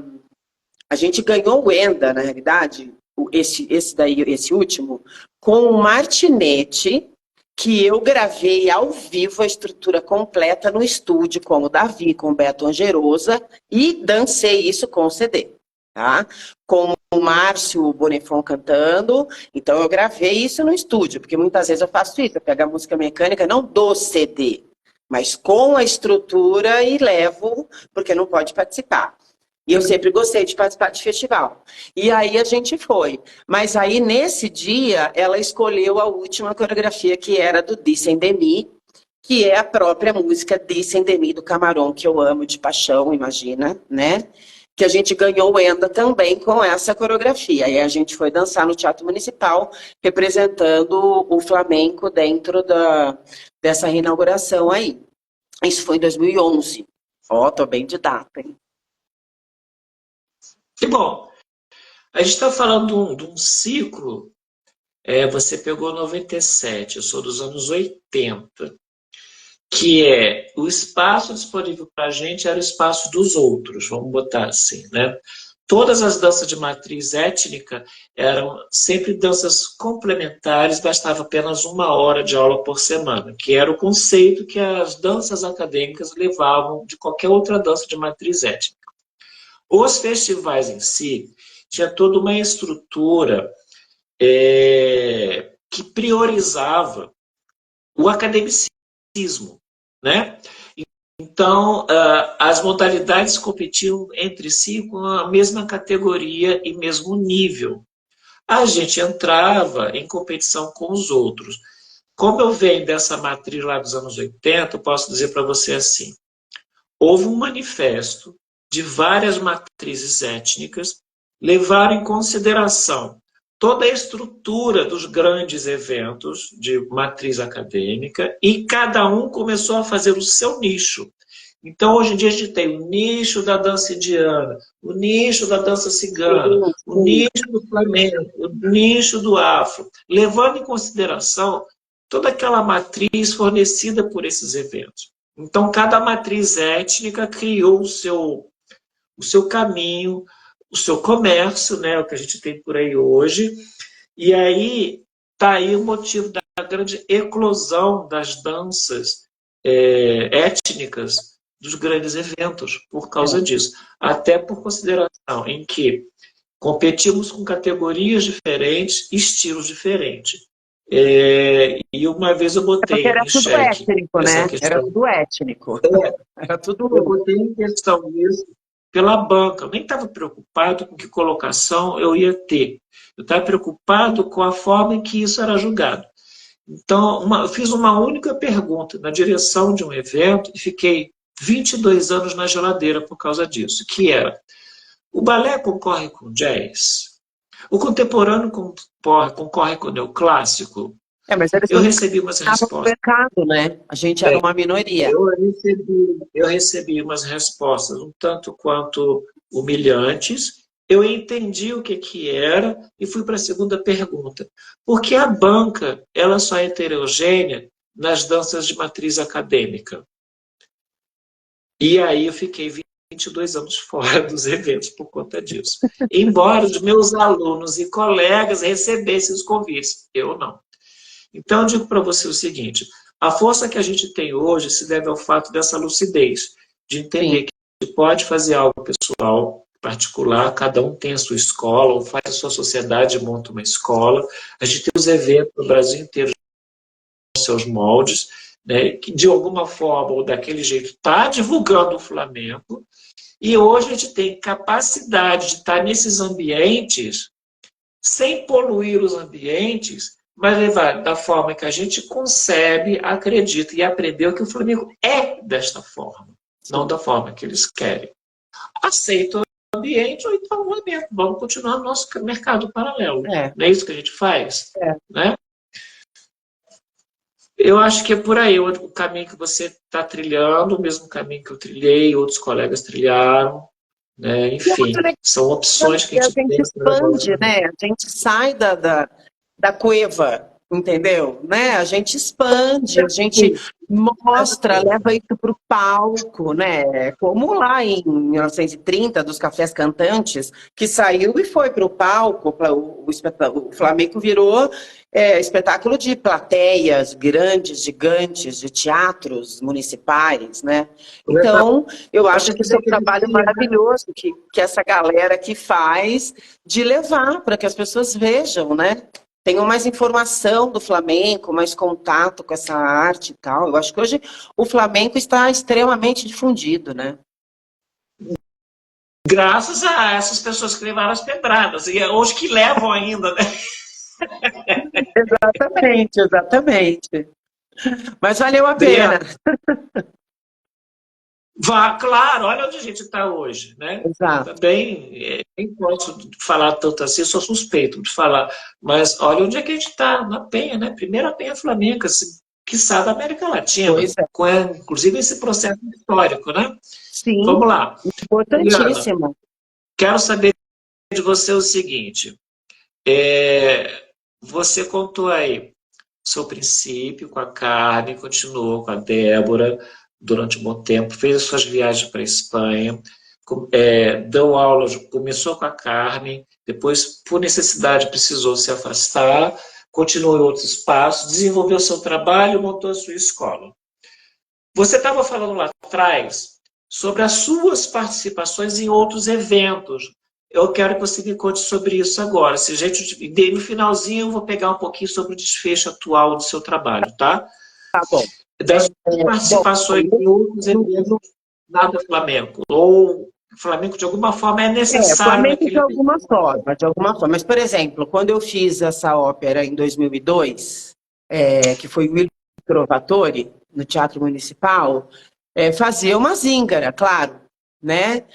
A gente ganhou o ENDA, na realidade, esse último, com o Martinete, que eu gravei ao vivo a estrutura completa no estúdio com o Davi, com o Beto Angerosa, e dancei isso com o CD, tá? Com o Márcio Bonifon cantando, então eu gravei isso no estúdio, porque muitas vezes eu faço isso, eu pego a música mecânica, não do CD, mas com a estrutura e levo, porque não pode participar. E eu sempre gostei de participar de festival. E aí a gente foi. Mas aí, nesse dia, ela escolheu a última coreografia, que era do Descendemi, que é a própria música Descendemi do Camarón, que eu amo de paixão, imagina, né? Que a gente ganhou o ENDA também com essa coreografia. Aí a gente foi dançar no Teatro Municipal, representando o flamenco dentro dessa reinauguração aí. Isso foi em 2011. Ó, tô bem de data, hein? Que bom. A gente está falando de um ciclo. Você pegou 97, eu sou dos anos 80, que o espaço disponível para a gente era o espaço dos outros, vamos botar assim, né? Todas as danças de matriz étnica eram sempre danças complementares, bastava apenas 1 hora de aula por semana, que era o conceito que as danças acadêmicas levavam de qualquer outra dança de matriz étnica. Os festivais em si tinha toda uma estrutura que priorizava o academicismo, né? Então, as modalidades competiam entre si com a mesma categoria e mesmo nível. A gente entrava em competição com os outros. Como eu venho dessa matriz lá dos anos 80, eu posso dizer para você assim, houve um manifesto de várias matrizes étnicas, levaram em consideração toda a estrutura dos grandes eventos de matriz acadêmica e cada um começou a fazer o seu nicho. Então, hoje em dia, a gente tem o nicho da dança indiana, o nicho da dança cigana, o nicho do flamenco, o nicho do afro, levando em consideração toda aquela matriz fornecida por esses eventos. Então, cada matriz étnica criou o seu caminho, o seu comércio, né, o que a gente tem por aí hoje, e aí está aí o motivo da grande eclosão das danças étnicas dos grandes eventos, por causa disso. Até por consideração em que competimos com categorias diferentes, estilos diferentes. E uma vez eu botei era em tudo xeque étnico, essa né? questão. Era tudo étnico. Era tudo... Eu botei em questão isso, pela banca. Eu nem estava preocupado com que colocação eu ia ter. Eu estava preocupado com a forma em que isso era julgado. Então, eu fiz uma única pergunta na direção de um evento e fiquei 22 anos na geladeira por causa disso, que era: o balé concorre com jazz? O contemporâneo concorre com o neoclássico? Mas eles Eu não recebi umas estavam no respostas. mercado, né? A gente era uma minoria. Eu recebi umas respostas um tanto quanto humilhantes. Eu entendi o que era e fui para a segunda pergunta. Por que a banca ela só é heterogênea nas danças de matriz acadêmica? E aí eu fiquei 22 anos fora dos eventos por conta disso. Embora os meus alunos e colegas recebessem os convites, eu não. Então, eu digo para você o seguinte: a força que a gente tem hoje se deve ao fato dessa lucidez, de entender que a gente pode fazer algo pessoal, particular, cada um tem a sua escola, ou faz a sua sociedade e monta uma escola. A gente tem os eventos no Brasil inteiro com seus moldes, né, que de alguma forma ou daquele jeito está divulgando o Flamengo, e hoje a gente tem capacidade de estar nesses ambientes sem poluir os ambientes, mas levar da forma que a gente concebe, acredita e aprendeu que o Flamengo é desta forma, não da forma que eles querem. Aceita o ambiente ou então lamento, vamos continuar no nosso mercado paralelo. Não é isso que a gente faz? Né? Eu acho que é por aí o caminho que você está trilhando, o mesmo caminho que eu trilhei, outros colegas trilharam. Né? Enfim, são opções que a gente tem. Expande, né? A gente sai da cueva, entendeu? Né? A gente expande, a gente mostra, leva isso para o palco, né? Como lá em 1930, dos Cafés Cantantes, que saiu e foi para o palco, o Flamenco virou espetáculo de plateias grandes, gigantes, de teatros municipais, né? Então, eu acho que isso é um trabalho maravilhoso que essa galera aqui faz, de levar para que as pessoas vejam, né? Tenham mais informação do flamenco, mais contato com essa arte e tal. Eu acho que hoje o flamenco está extremamente difundido, né? Graças a essas pessoas que levaram as pedradas, e hoje que levam ainda, né? Exatamente, exatamente. Mas valeu a pena. Claro, olha onde a gente está hoje, né? Exato. Também nem posso falar tanto assim, sou suspeito de falar, mas olha onde é que a gente está, na Penha, né? Primeira Penha flamenca, quiçá da América Latina, com inclusive esse processo histórico, né? Sim. Vamos lá. Importantíssimo. Juliana, quero saber de você o seguinte: você contou aí seu princípio com a Carmen, continuou com a Débora durante um bom tempo, fez as suas viagens para a Espanha, deu aula, começou com a Carmen, depois, por necessidade, precisou se afastar, continuou em outros espaços, desenvolveu seu trabalho, montou a sua escola. Você estava falando lá atrás sobre as suas participações em outros eventos. Eu quero que você me conte sobre isso agora. No finalzinho, eu vou pegar um pouquinho sobre o desfecho atual do seu trabalho, tá? Tá bom. Das participações em outros eventos nada Flamengo. Ou o Flamengo, de alguma forma, é necessário. Flamengo de alguma forma. Mas, por exemplo, quando eu fiz essa ópera em 2002, que foi o Il Trovatore, no Teatro Municipal, fazia uma zíngara, claro, né?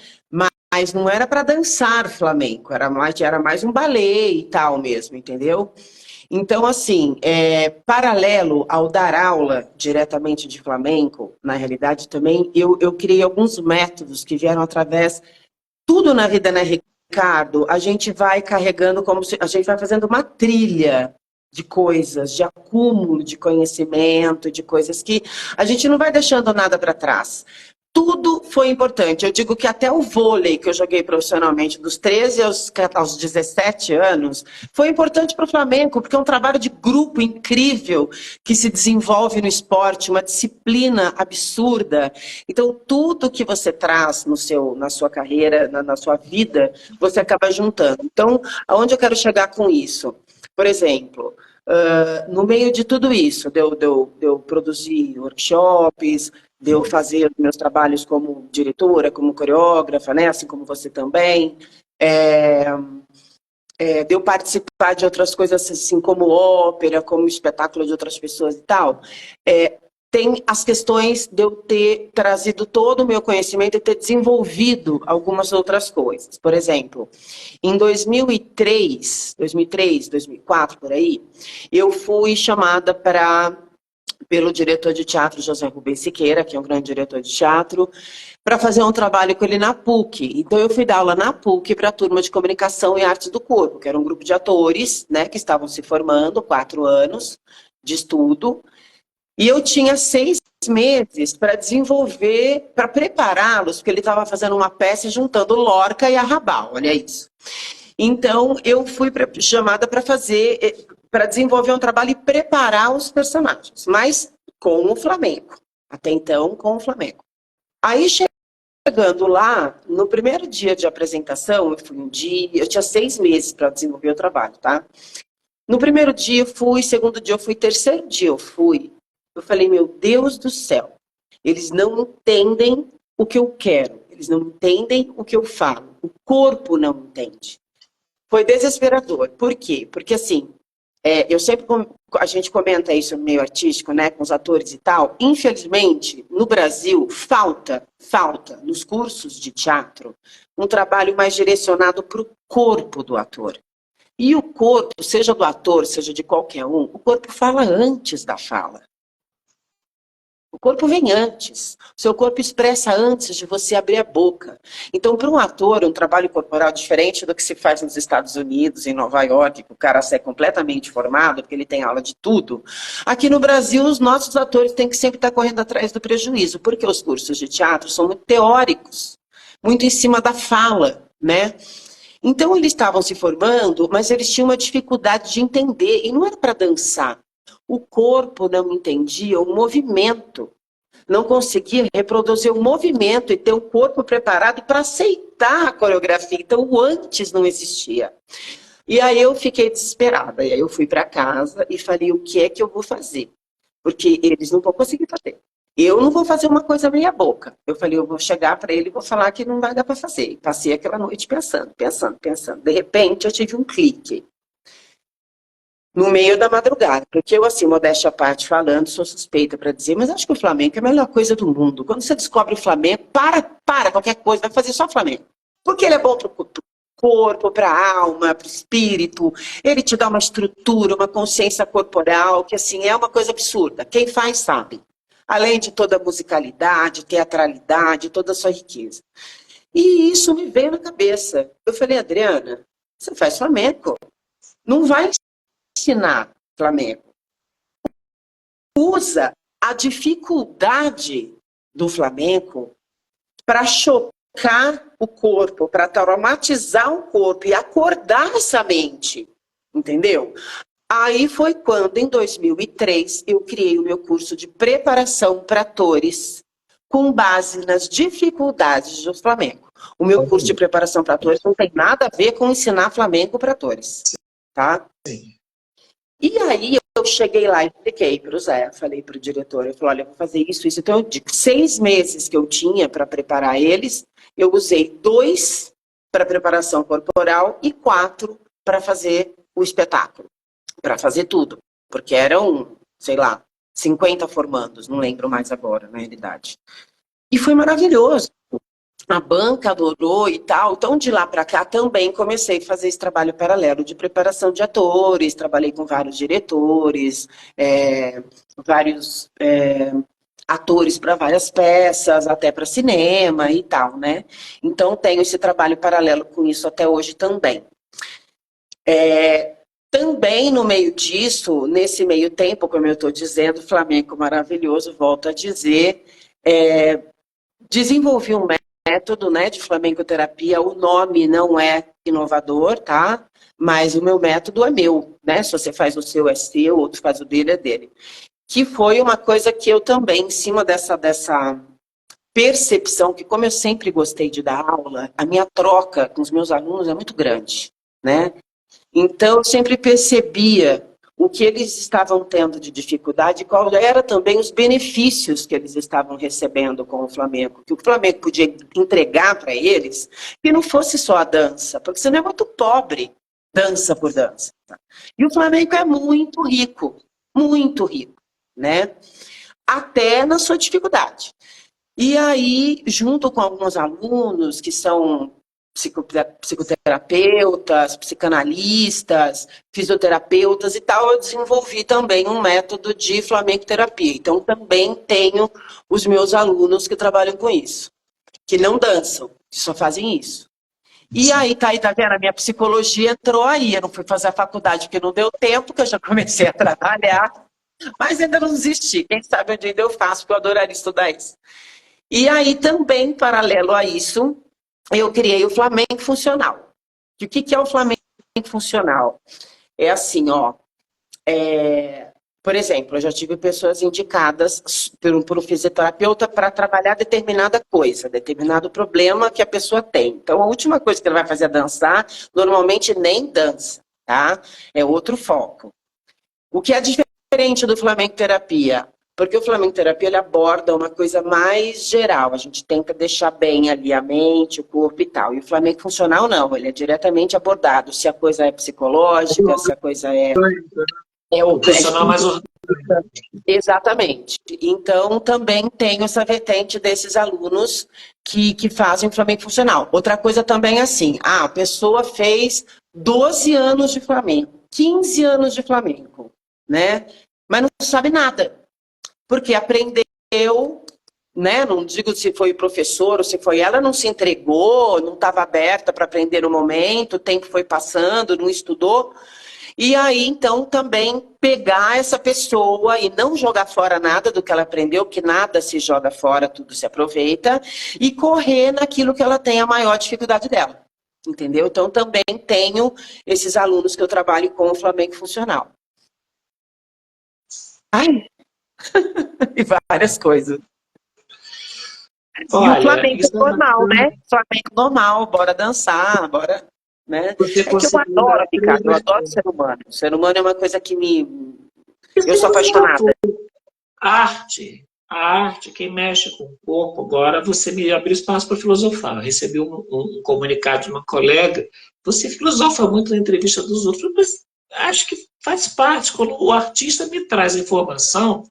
Mas não era para dançar flamenco, era mais um balé e tal mesmo, entendeu? Então, assim, paralelo ao dar aula diretamente de flamenco, na realidade também, eu criei alguns métodos que vieram através, tudo na vida, né, Ricardo? A gente vai carregando a gente vai fazendo uma trilha de coisas, de acúmulo de conhecimento, de coisas que a gente não vai deixando nada para trás. Tudo foi importante. Eu digo que até o vôlei que eu joguei profissionalmente dos 13 aos 17 anos foi importante para o Flamengo, porque é um trabalho de grupo incrível que se desenvolve no esporte, uma disciplina absurda. Então, tudo que você traz na sua carreira, na sua vida, você acaba juntando. Então, aonde eu quero chegar com isso? Por exemplo, No meio de tudo isso, de eu produzir workshops, de eu fazer meus trabalhos como diretora, como coreógrafa, né? Assim como você também. De eu participar de outras coisas, assim, como ópera, como espetáculo de outras pessoas e tal, tem as questões de eu ter trazido todo o meu conhecimento e ter desenvolvido algumas outras coisas. Por exemplo, em 2003, 2004, por aí, eu fui chamada pelo diretor de teatro José Rubens Siqueira, que é um grande diretor de teatro, para fazer um trabalho com ele na PUC. Então, eu fui dar aula na PUC para a turma de Comunicação e Artes do Corpo, que era um grupo de atores, né, que estavam se formando, 4 anos de estudo, e eu tinha 6 meses para desenvolver, para prepará-los, porque ele estava fazendo uma peça juntando Lorca e Arrabal, olha isso. Então, eu fui chamada para desenvolver um trabalho e preparar os personagens, mas com o flamenco. Até então, com o flamenco. Aí, chegando lá, no primeiro dia de apresentação, eu fui eu tinha 6 meses para desenvolver o trabalho, tá? No primeiro dia eu fui, segundo dia eu fui, terceiro dia eu fui. Eu falei, meu Deus do céu, eles não entendem o que eu quero, eles não entendem o que eu falo, o corpo não entende. Foi desesperador. Por quê? Porque assim, a gente comenta isso no meio artístico, né, com os atores e tal. Infelizmente, no Brasil, falta nos cursos de teatro um trabalho mais direcionado para o corpo do ator. E o corpo, seja do ator, seja de qualquer um, o corpo fala antes da fala. O corpo vem antes. O seu corpo expressa antes de você abrir a boca. Então, para um ator, um trabalho corporal diferente do que se faz nos Estados Unidos, em Nova York, que o cara é completamente formado, porque ele tem aula de tudo. Aqui no Brasil, os nossos atores têm que sempre estar correndo atrás do prejuízo, porque os cursos de teatro são muito teóricos, muito em cima da fala, né? Então, eles estavam se formando, mas eles tinham uma dificuldade de entender, e não era para dançar. O corpo não entendia o movimento, não conseguia reproduzir o movimento e ter o corpo preparado para aceitar a coreografia. Então, o antes não existia. E aí eu fiquei desesperada. E aí eu fui para casa e falei, o que é que eu vou fazer? Porque eles não vão conseguir fazer. Eu não vou fazer uma coisa meia boca. Eu falei, eu vou chegar para ele e vou falar que não vai dar para fazer. E passei aquela noite pensando. De repente, eu tive um clique. No meio da madrugada, porque eu, assim, modéstia à parte falando, sou suspeita para dizer, mas acho que o Flamengo é a melhor coisa do mundo. Quando você descobre o Flamengo, para qualquer coisa, vai fazer só Flamengo. Porque ele é bom para o corpo, para a alma, para o espírito, ele te dá uma estrutura, uma consciência corporal, que, assim, é uma coisa absurda. Quem faz sabe. Além de toda a musicalidade, teatralidade, toda a sua riqueza. E isso me veio na cabeça. Eu falei, Adriana, você faz Flamengo? Não vai ensinar Flamengo. Usa a dificuldade do flamenco para chocar o corpo, para traumatizar o corpo e acordar essa mente. Entendeu? Aí foi quando, em 2003, eu criei o meu curso de preparação para atores com base nas dificuldades do flamenco. O meu curso de preparação para atores não tem nada a ver com ensinar flamenco para atores. Tá? Sim. E aí eu cheguei lá e expliquei para o Zé, falei para o diretor, eu falei, olha, eu vou fazer isso. Então, de 6 meses que eu tinha para preparar eles, eu usei 2 para preparação corporal e 4 para fazer o espetáculo, para fazer tudo. Porque eram, sei lá, 50 formandos, não lembro mais agora, na realidade. E foi maravilhoso. A banca adorou e tal. Então, de lá para cá, também comecei a fazer esse trabalho paralelo de preparação de atores. Trabalhei com vários diretores, vários atores para várias peças, até para cinema e tal, né? Então, tenho esse trabalho paralelo com isso até hoje também. Também, no meio disso, nesse meio tempo, como eu estou dizendo, Flamenco maravilhoso, volto a dizer, desenvolvi um método, né, de flamencoterapia. O nome não é inovador, tá? Mas o meu método é meu, né? Se você faz o seu, é seu, outro faz o dele, é dele. Que foi uma coisa que eu também, em cima dessa percepção, que como eu sempre gostei de dar aula, a minha troca com os meus alunos é muito grande, né? Então, eu sempre percebia o que eles estavam tendo de dificuldade e qual era também os benefícios que eles estavam recebendo com o Flamengo, que o Flamengo podia entregar para eles, que não fosse só a dança, porque senão é muito pobre, dança por dança. E o Flamengo é muito rico, né? Até na sua dificuldade. E aí, junto com alguns alunos que são psicoterapeutas, psicanalistas, fisioterapeutas e tal, eu desenvolvi também um método de flamencoterapia. Então, também tenho os meus alunos que trabalham com isso, que não dançam, que só fazem isso. E aí, tá vendo? A minha psicologia entrou aí. Eu não fui fazer a faculdade porque não deu tempo, que eu já comecei a trabalhar, mas ainda não desisti. Quem sabe um dia ainda eu faço, porque eu adoraria estudar isso. E aí, também, paralelo a isso, eu criei o Flamengo Funcional. E o que é o Flamengo Funcional? É assim, ó. Por exemplo, eu já tive pessoas indicadas por um fisioterapeuta para trabalhar determinada coisa, determinado problema que a pessoa tem. Então, a última coisa que ele vai fazer é dançar, normalmente nem dança, tá? É outro foco. O que é diferente do Flamengo Terapia? Porque o Flamengo Terapia ele aborda uma coisa mais geral. A gente tenta deixar bem ali a mente, o corpo e tal. E o Flamengo Funcional não, ele é diretamente abordado. Se a coisa é psicológica, se a coisa o funcional mais orgânico. Exatamente. Então, também tenho essa vertente desses alunos que fazem o Flamengo Funcional. Outra coisa também é assim, a pessoa fez 12 anos de Flamengo, 15 anos de Flamengo, né? Mas não sabe nada. Porque aprendeu, né? Não digo se foi o professor ou se foi ela, não se entregou, não estava aberta para aprender no momento, o tempo foi passando, não estudou. E aí, então, também pegar essa pessoa e não jogar fora nada do que ela aprendeu, que nada se joga fora, tudo se aproveita, e correr naquilo que ela tem a maior dificuldade dela. Entendeu? Então, também tenho esses alunos que eu trabalho com o Flamengo Funcional. Ai! E várias coisas. Olha, e o Flamengo normal, né? Flamengo normal, bora dançar, bora... Né? É que eu adoro, Ricardo, eu adoro o ser humano. O ser humano é uma coisa que me... Eu sou apaixonada. A arte, quem mexe com o corpo, agora você me abriu espaço para filosofar. Eu recebi um comunicado de uma colega, você filosofa muito na entrevista dos outros, mas acho que faz parte. Quando o artista me traz informação,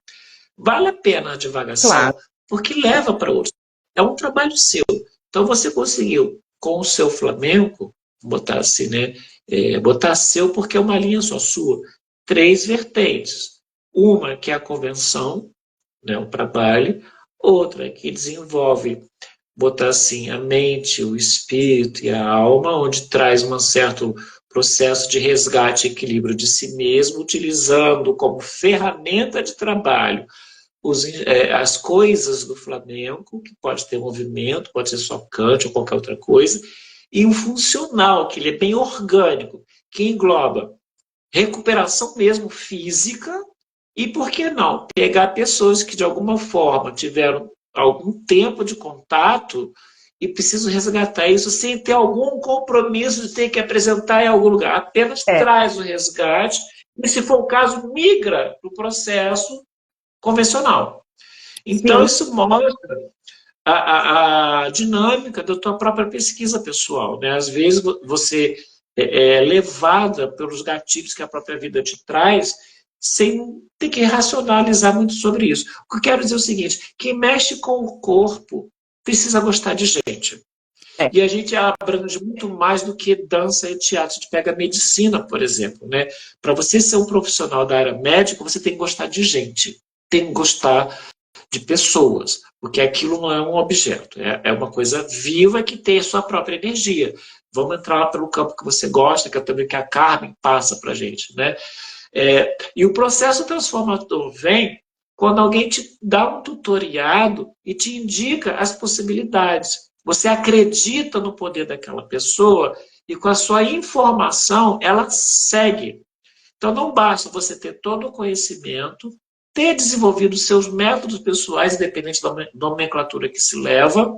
vale a pena a divagação, claro, porque leva para outros. É um trabalho seu. Então você conseguiu, com o seu flamenco, botar assim, né? Botar seu porque é uma linha só sua. 3 vertentes. Uma que é a convenção, né, o trabalho. Outra que desenvolve, botar assim, a mente, o espírito e a alma, onde traz um certo processo de resgate e equilíbrio de si mesmo, utilizando como ferramenta de trabalho as coisas do flamenco, que pode ter movimento, pode ser só cante ou qualquer outra coisa, e o funcional, que ele é bem orgânico, que engloba recuperação mesmo física e, por que não, pegar pessoas que de alguma forma tiveram algum tempo de contato e precisam resgatar isso sem ter algum compromisso de ter que apresentar em algum lugar. Apenas traz o resgate e, se for o caso, migra para o processo convencional. Então, sim, isso mostra a dinâmica da tua própria pesquisa pessoal, né? Às vezes você é levada pelos gatilhos que a própria vida te traz sem ter que racionalizar muito sobre isso. O que eu quero dizer é o seguinte, quem mexe com o corpo precisa gostar de gente. E a gente abrange muito mais do que dança e teatro. A gente pega medicina, por exemplo, né? Para você ser um profissional da área médica, você tem que gostar de gente, tem que gostar de pessoas, porque aquilo não é um objeto, é uma coisa viva que tem a sua própria energia. Vamos entrar lá pelo campo que você gosta, que é também que a Carmen passa para a gente, né? E o processo transformador vem quando alguém te dá um tutoriado e te indica as possibilidades. Você acredita no poder daquela pessoa e com a sua informação ela segue. Então não basta você ter todo o conhecimento, ter desenvolvido seus métodos pessoais, independente da nomenclatura que se leva,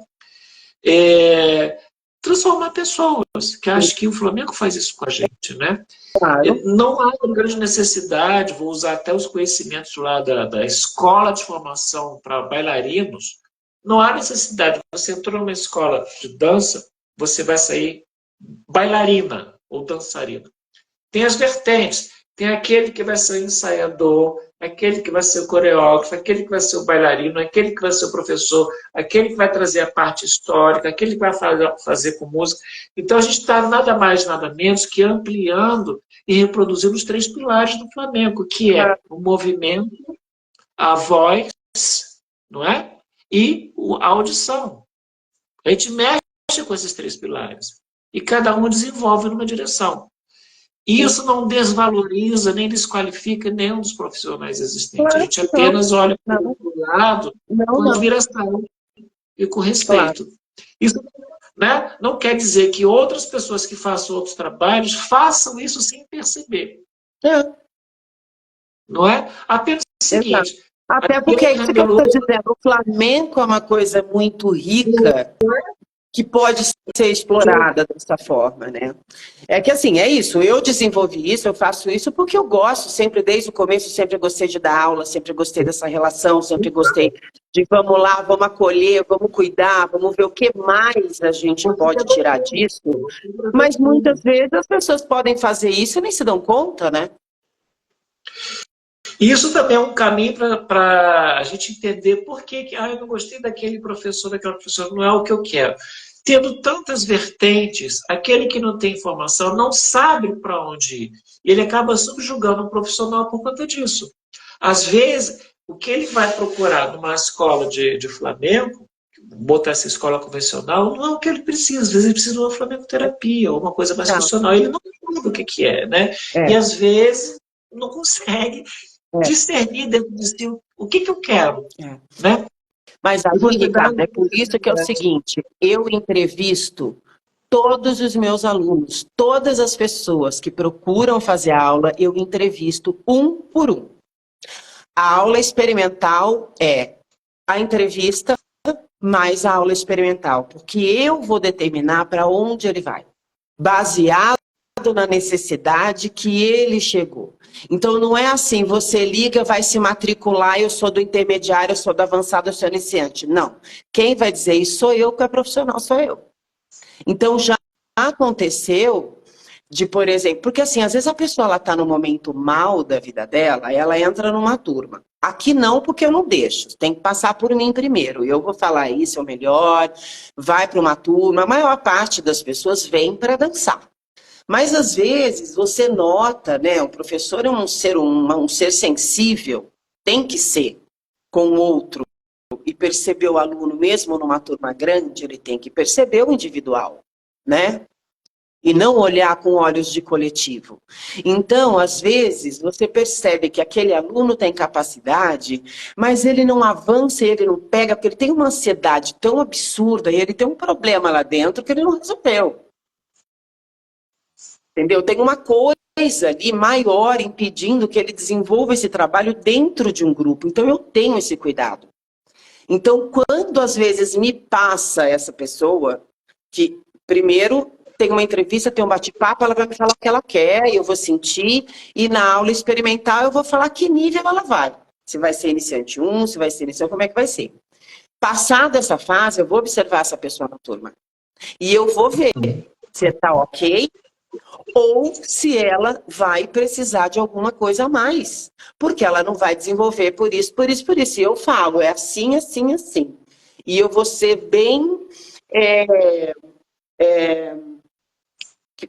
transformar pessoas, que acho que o Flamengo faz isso com a gente, né? Claro. Não há uma grande necessidade, vou usar até os conhecimentos lá da escola de formação para bailarinos, não há necessidade. Você entrou numa escola de dança, você vai sair bailarina ou dançarina. Tem as vertentes. Tem aquele que vai ser o ensaiador, aquele que vai ser o coreógrafo, aquele que vai ser o bailarino, aquele que vai ser o professor, aquele que vai trazer a parte histórica, aquele que vai fazer com música. Então, a gente está nada mais, nada menos que ampliando e reproduzindo os 3 pilares do Flamengo, que é o movimento, a voz, não é? E a audição. A gente mexe com esses 3 pilares. E cada um desenvolve numa direção. E isso não desvaloriza nem desqualifica nenhum dos profissionais existentes. Claro, a gente apenas olha para o outro lado com admiração e com respeito. Claro. Isso, né, não quer dizer que outras pessoas que façam outros trabalhos façam isso sem perceber. Não é? Apenas o seguinte... Até porque, isso que eu estou dizendo, o flamenco é uma coisa muito rica que pode ser explorada dessa forma, né? É que assim, é isso, eu desenvolvi isso, eu faço isso porque eu gosto, sempre desde o começo, sempre gostei de dar aula, sempre gostei dessa relação, sempre gostei de vamos lá, vamos acolher, vamos cuidar, vamos ver o que mais a gente pode tirar disso, mas muitas vezes as pessoas podem fazer isso e nem se dão conta, né? Isso também é um caminho para a gente entender por que eu não gostei daquele professor, daquela professora, não é o que eu quero. Tendo tantas vertentes, aquele que não tem informação não sabe para onde ir. E ele acaba subjugando o profissional por conta disso. Às vezes, o que ele vai procurar numa escola de flamenco, botar essa escola convencional, não é o que ele precisa. Às vezes ele precisa de uma flamencoterapia, ou uma coisa mais funcional. Ele não sabe o que é, né? E às vezes não consegue discernir dentro de si o que eu quero, né? Mas aí, Ricardo, é por isso que é o seguinte, eu entrevisto todos os meus alunos, todas as pessoas que procuram fazer aula, eu entrevisto um por um. A aula experimental é a entrevista mais a aula experimental, porque eu vou determinar para onde ele vai, baseado na necessidade que ele chegou. Então, não é assim, você liga, vai se matricular, eu sou do intermediário, eu sou do avançado, eu sou iniciante. Não. Quem vai dizer isso sou eu, que é profissional, sou eu. Então, já aconteceu de, por exemplo, porque assim, às vezes a pessoa está no momento mal da vida dela, ela entra numa turma. Aqui não, porque eu não deixo, tem que passar por mim primeiro. Eu vou falar isso é o melhor, vai para uma turma. A maior parte das pessoas vem para dançar. Mas, às vezes, você nota, né, o professor é um ser sensível, tem que ser com o outro, e perceber o aluno, mesmo numa turma grande, ele tem que perceber o individual, né? E não olhar com olhos de coletivo. Então, às vezes, você percebe que aquele aluno tem capacidade, mas ele não avança, ele não pega, porque ele tem uma ansiedade tão absurda, e ele tem um problema lá dentro que ele não resolveu. Entendeu? Tem uma coisa ali maior impedindo que ele desenvolva esse trabalho dentro de um grupo. Então, eu tenho esse cuidado. Então, quando às vezes me passa essa pessoa, que primeiro tem uma entrevista, tem um bate-papo, ela vai me falar o que ela quer, eu vou sentir, e na aula experimental eu vou falar que nível ela vai. Se vai ser iniciante 1, se vai ser iniciante, como é que vai ser. Passada essa fase, eu vou observar essa pessoa na turma. E eu vou ver se está ok, ou se ela vai precisar de alguma coisa a mais, porque ela não vai desenvolver por isso, por isso, por isso. E eu falo, é assim, assim, assim. E eu vou ser bem... que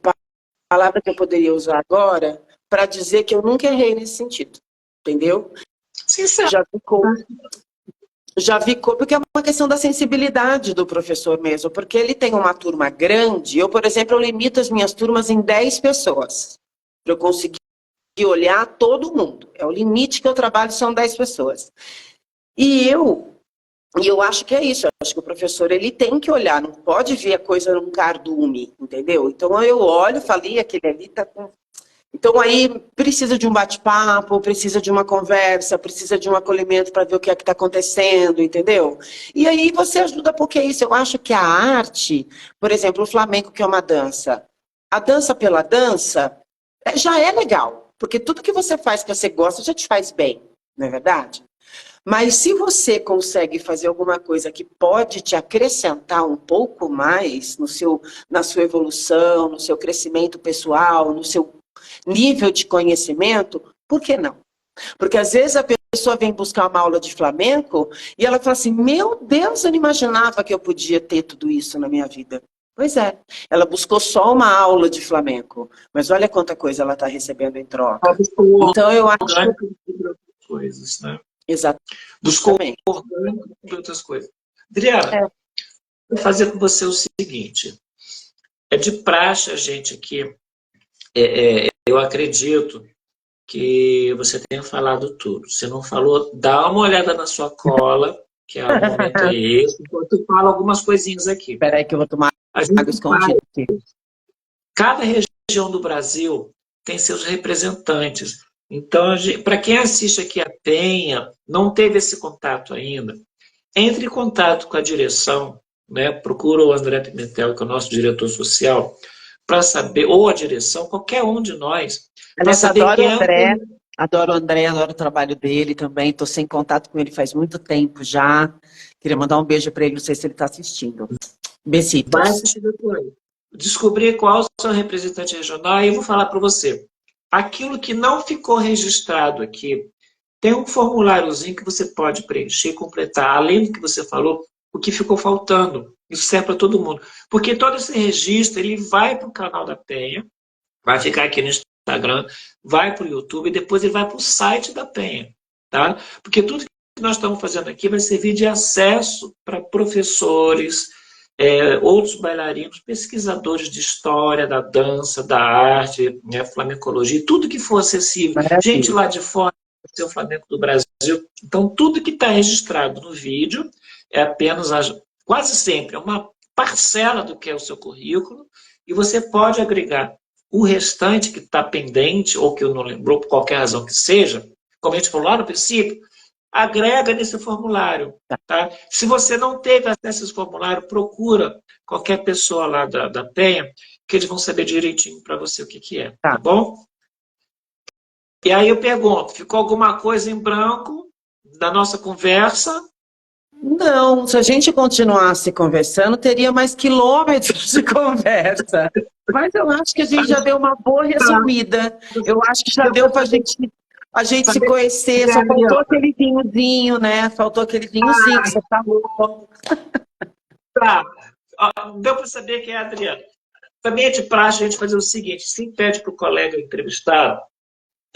palavra que eu poderia usar agora para dizer que eu nunca errei nesse sentido, entendeu? Sim, já vi, porque é uma questão da sensibilidade do professor mesmo, porque ele tem uma turma grande, eu, por exemplo, eu limito as minhas turmas em 10 pessoas, para eu conseguir olhar todo mundo, é o limite que eu trabalho, são 10 pessoas. E eu acho que é isso, eu acho que o professor ele tem que olhar, não pode ver a coisa num cardume, entendeu? Então eu olho, falei, aquele ali está com... Então aí precisa de um bate-papo, precisa de uma conversa, precisa de um acolhimento para ver o que é que está acontecendo, entendeu? E aí você ajuda, porque é isso. Eu acho que a arte, por exemplo, o flamenco, que é uma dança, a dança pela dança já é legal, porque tudo que você faz que você gosta já te faz bem, não é verdade? Mas se você consegue fazer alguma coisa que pode te acrescentar um pouco mais no seu, na sua evolução, no seu crescimento pessoal, no seu nível de conhecimento, por que não? Porque às vezes a pessoa vem buscar uma aula de flamenco e ela fala assim, meu Deus, eu não imaginava que eu podia ter tudo isso na minha vida. Pois é, ela buscou só uma aula de flamenco, mas olha quanta coisa ela está recebendo em troca. Então eu acho... Coisas, né? Buscou Exatamente. orgânico e outras coisas. Adriana, vou fazer com você o seguinte. É de praxe a gente aqui. Eu acredito que você tenha falado tudo. Se não falou, dá uma olhada na sua cola, que o momento é esse, enquanto eu falo algumas coisinhas aqui. Espera aí que eu vou tomar água escondida aqui. Cada região do Brasil tem seus representantes. Então, para quem assiste aqui a Penha, não teve esse contato ainda, entre em contato com a direção, né? Procura o André Pimentel, que é o nosso diretor social, para saber, ou a direção, qualquer um de nós, para saber Adoro quem o é André, adoro o André, adoro o trabalho dele também. Estou sem contato com ele faz muito tempo já. Queria mandar um beijo para ele, não sei se ele está assistindo. Besitos. Vai assistir depois. Descobrir qual é o seu representante regional e eu vou falar para você. Aquilo que não ficou registrado aqui, tem um formuláriozinho que você pode preencher, completar, além do que você falou, o que ficou faltando. Isso serve para todo mundo. Porque todo esse registro, ele vai para o canal da Penha, vai ficar aqui no Instagram, vai para o YouTube e depois ele vai para o site da Penha. Tá? Porque tudo que nós estamos fazendo aqui vai servir de acesso para professores, outros bailarinos, pesquisadores de história, da dança, da arte, né, flamencologia, tudo que for acessível. Maravilha. Gente lá de fora, o Flamengo do Brasil. Então, tudo que está registrado no vídeo é apenas, quase sempre, é uma parcela do que é o seu currículo e você pode agregar o restante que está pendente ou que eu não lembrou, por qualquer razão que seja, como a gente falou lá no princípio, agrega nesse formulário. Tá? Se você não teve acesso a esse formulário, procura qualquer pessoa lá da Penha, que eles vão saber direitinho para você o que é. Tá bom? E aí eu pergunto, ficou alguma coisa em branco da nossa conversa? Não, se a gente continuasse conversando, teria mais quilômetros de conversa. Mas eu acho que a gente já deu uma boa resumida. Eu acho que já deu para a gente se conhecer. Só faltou aquele vinhozinho, né? Faltou aquele vinhozinho que você falou. Tá. Deu para saber quem é a Adriana. Também é de praxe a gente fazer o seguinte, se pede para o colega entrevistado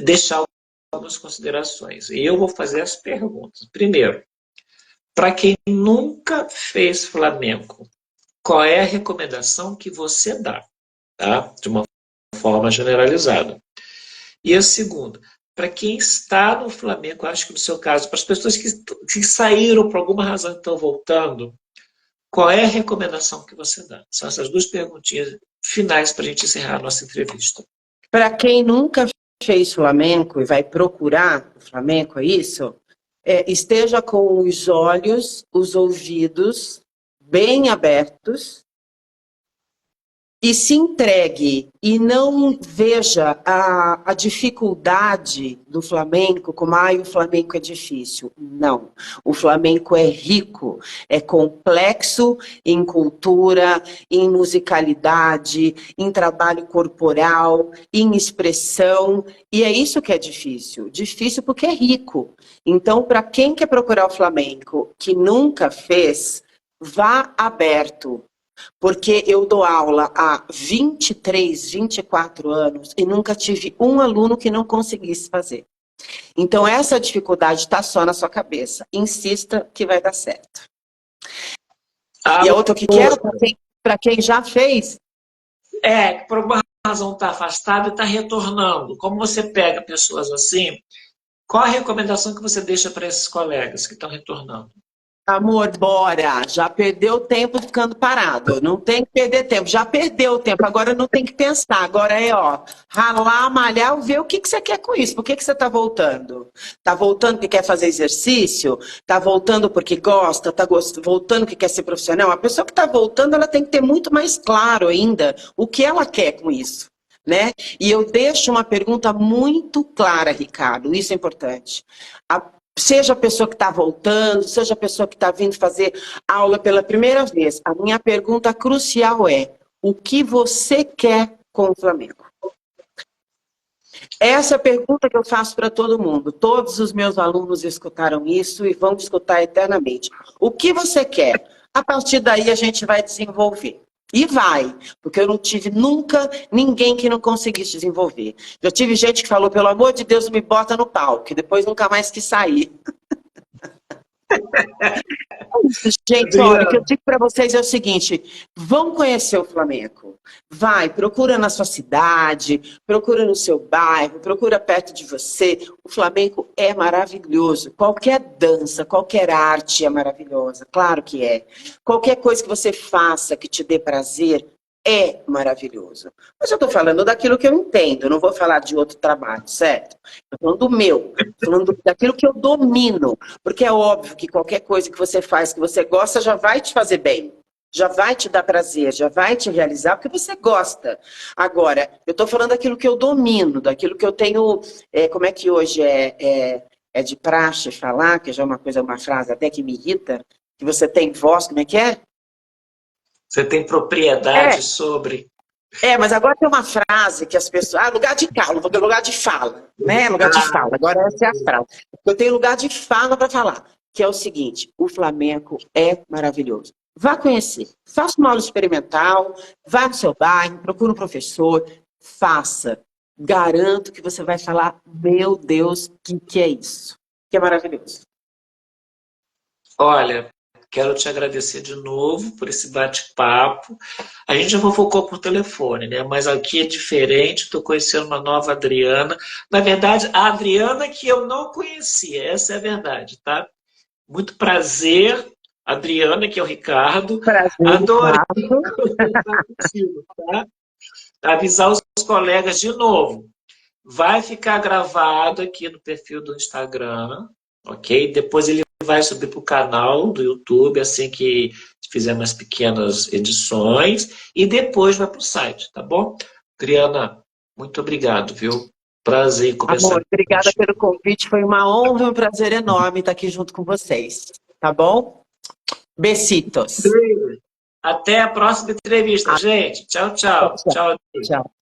deixar algumas considerações. E eu vou fazer as perguntas. Primeiro, para quem nunca fez flamenco, qual é a recomendação que você dá? Tá? De uma forma generalizada. E a segunda, para quem está no flamenco, acho que no seu caso, para as pessoas que saíram por alguma razão e estão voltando, qual é a recomendação que você dá? São essas duas perguntinhas finais para a gente encerrar a nossa entrevista. Para quem nunca fez flamenco e vai procurar o flamenco, é isso? Esteja com os olhos, os ouvidos bem abertos e se entregue e não veja a dificuldade do flamenco como o flamenco é difícil. Não, o flamenco é rico, é complexo em cultura, em musicalidade, em trabalho corporal, em expressão, e é isso que é difícil. Difícil porque é rico. Então, para quem quer procurar o flamenco que nunca fez, vá aberto. Porque eu dou aula há 23, 24 anos e nunca tive um aluno que não conseguisse fazer. Então, essa dificuldade está só na sua cabeça. Insista que vai dar certo. E a outra que quero, para quem já fez... por alguma razão está afastado e está retornando. Como você pega pessoas assim, qual a recomendação que você deixa para esses colegas que estão retornando? Amor, bora. Já perdeu tempo ficando parado. Não tem que perder tempo. Já perdeu o tempo. Agora não tem que pensar. Agora é, ó, ralar, malhar, ver o que que você quer com isso. Por que que você está voltando? Tá voltando porque quer fazer exercício? Tá voltando porque gosta? Tá voltando porque quer ser profissional? A pessoa que está voltando, ela tem que ter muito mais claro ainda o que ela quer com isso. Né? E eu deixo uma pergunta muito clara, Ricardo. Isso é importante. Seja a pessoa que está voltando, seja a pessoa que está vindo fazer aula pela primeira vez, a minha pergunta crucial é: o que você quer com o Flamengo? Essa é a pergunta que eu faço para todo mundo. Todos os meus alunos escutaram isso e vão escutar eternamente. O que você quer? A partir daí a gente vai desenvolver. E vai, porque eu não tive nunca ninguém que não conseguisse desenvolver. Já tive gente que falou, pelo amor de Deus, me bota no palco, e depois nunca mais quis sair. Gente, olha, o que eu digo para vocês é o seguinte: vão conhecer o Flamengo. Vai, procura na sua cidade, procura no seu bairro, procura perto de você. O Flamengo é maravilhoso. Qualquer dança, qualquer arte é maravilhosa, claro que é. Qualquer coisa que você faça que te dê prazer é maravilhoso. Mas eu estou falando daquilo que eu entendo, eu não vou falar de outro trabalho, certo? Estou falando do meu, falando daquilo que eu domino. Porque é óbvio que qualquer coisa que você faz que você gosta já vai te fazer bem. Já vai te dar prazer, já vai te realizar, porque você gosta. Agora, eu estou falando daquilo que eu domino, daquilo que eu tenho. Como é que hoje é de praxe falar, que já é uma coisa, uma frase até que me irrita, que você tem voz, como é que é? Você tem propriedade sobre. Mas agora tem uma frase que as pessoas. Lugar de fala, lugar de fala, né? Lugar de fala. Agora essa é a frase. Eu tenho lugar de fala para falar, que é o seguinte: o Flamengo é maravilhoso. Vá conhecer. Faça uma aula experimental, vá no seu bairro, procure um professor, faça. Garanto que você vai falar, meu Deus, que é isso? Que é maravilhoso. Olha, quero te agradecer de novo por esse bate-papo. A gente já fofocou por telefone, né? Mas aqui é diferente, estou conhecendo uma nova Adriana. Na verdade, a Adriana que eu não conhecia, essa é a verdade, tá? Muito prazer, Adriana, que é o Ricardo. Prazer, Adorei Ricardo. conversar contigo, tá? Avisar os colegas de novo. Vai ficar gravado aqui no perfil do Instagram, ok? Depois ele vai subir para o canal do YouTube, assim que fizer umas pequenas edições, e depois vai para o site, tá bom? Adriana, muito obrigado, viu? Prazer em conversar Amor, obrigada contigo. pelo convite. Foi uma honra e um prazer enorme estar aqui junto com vocês. Tá bom? Besitos. Até a próxima entrevista, gente. Tchau, Tchau, tchau. tchau. Tchau. Tchau.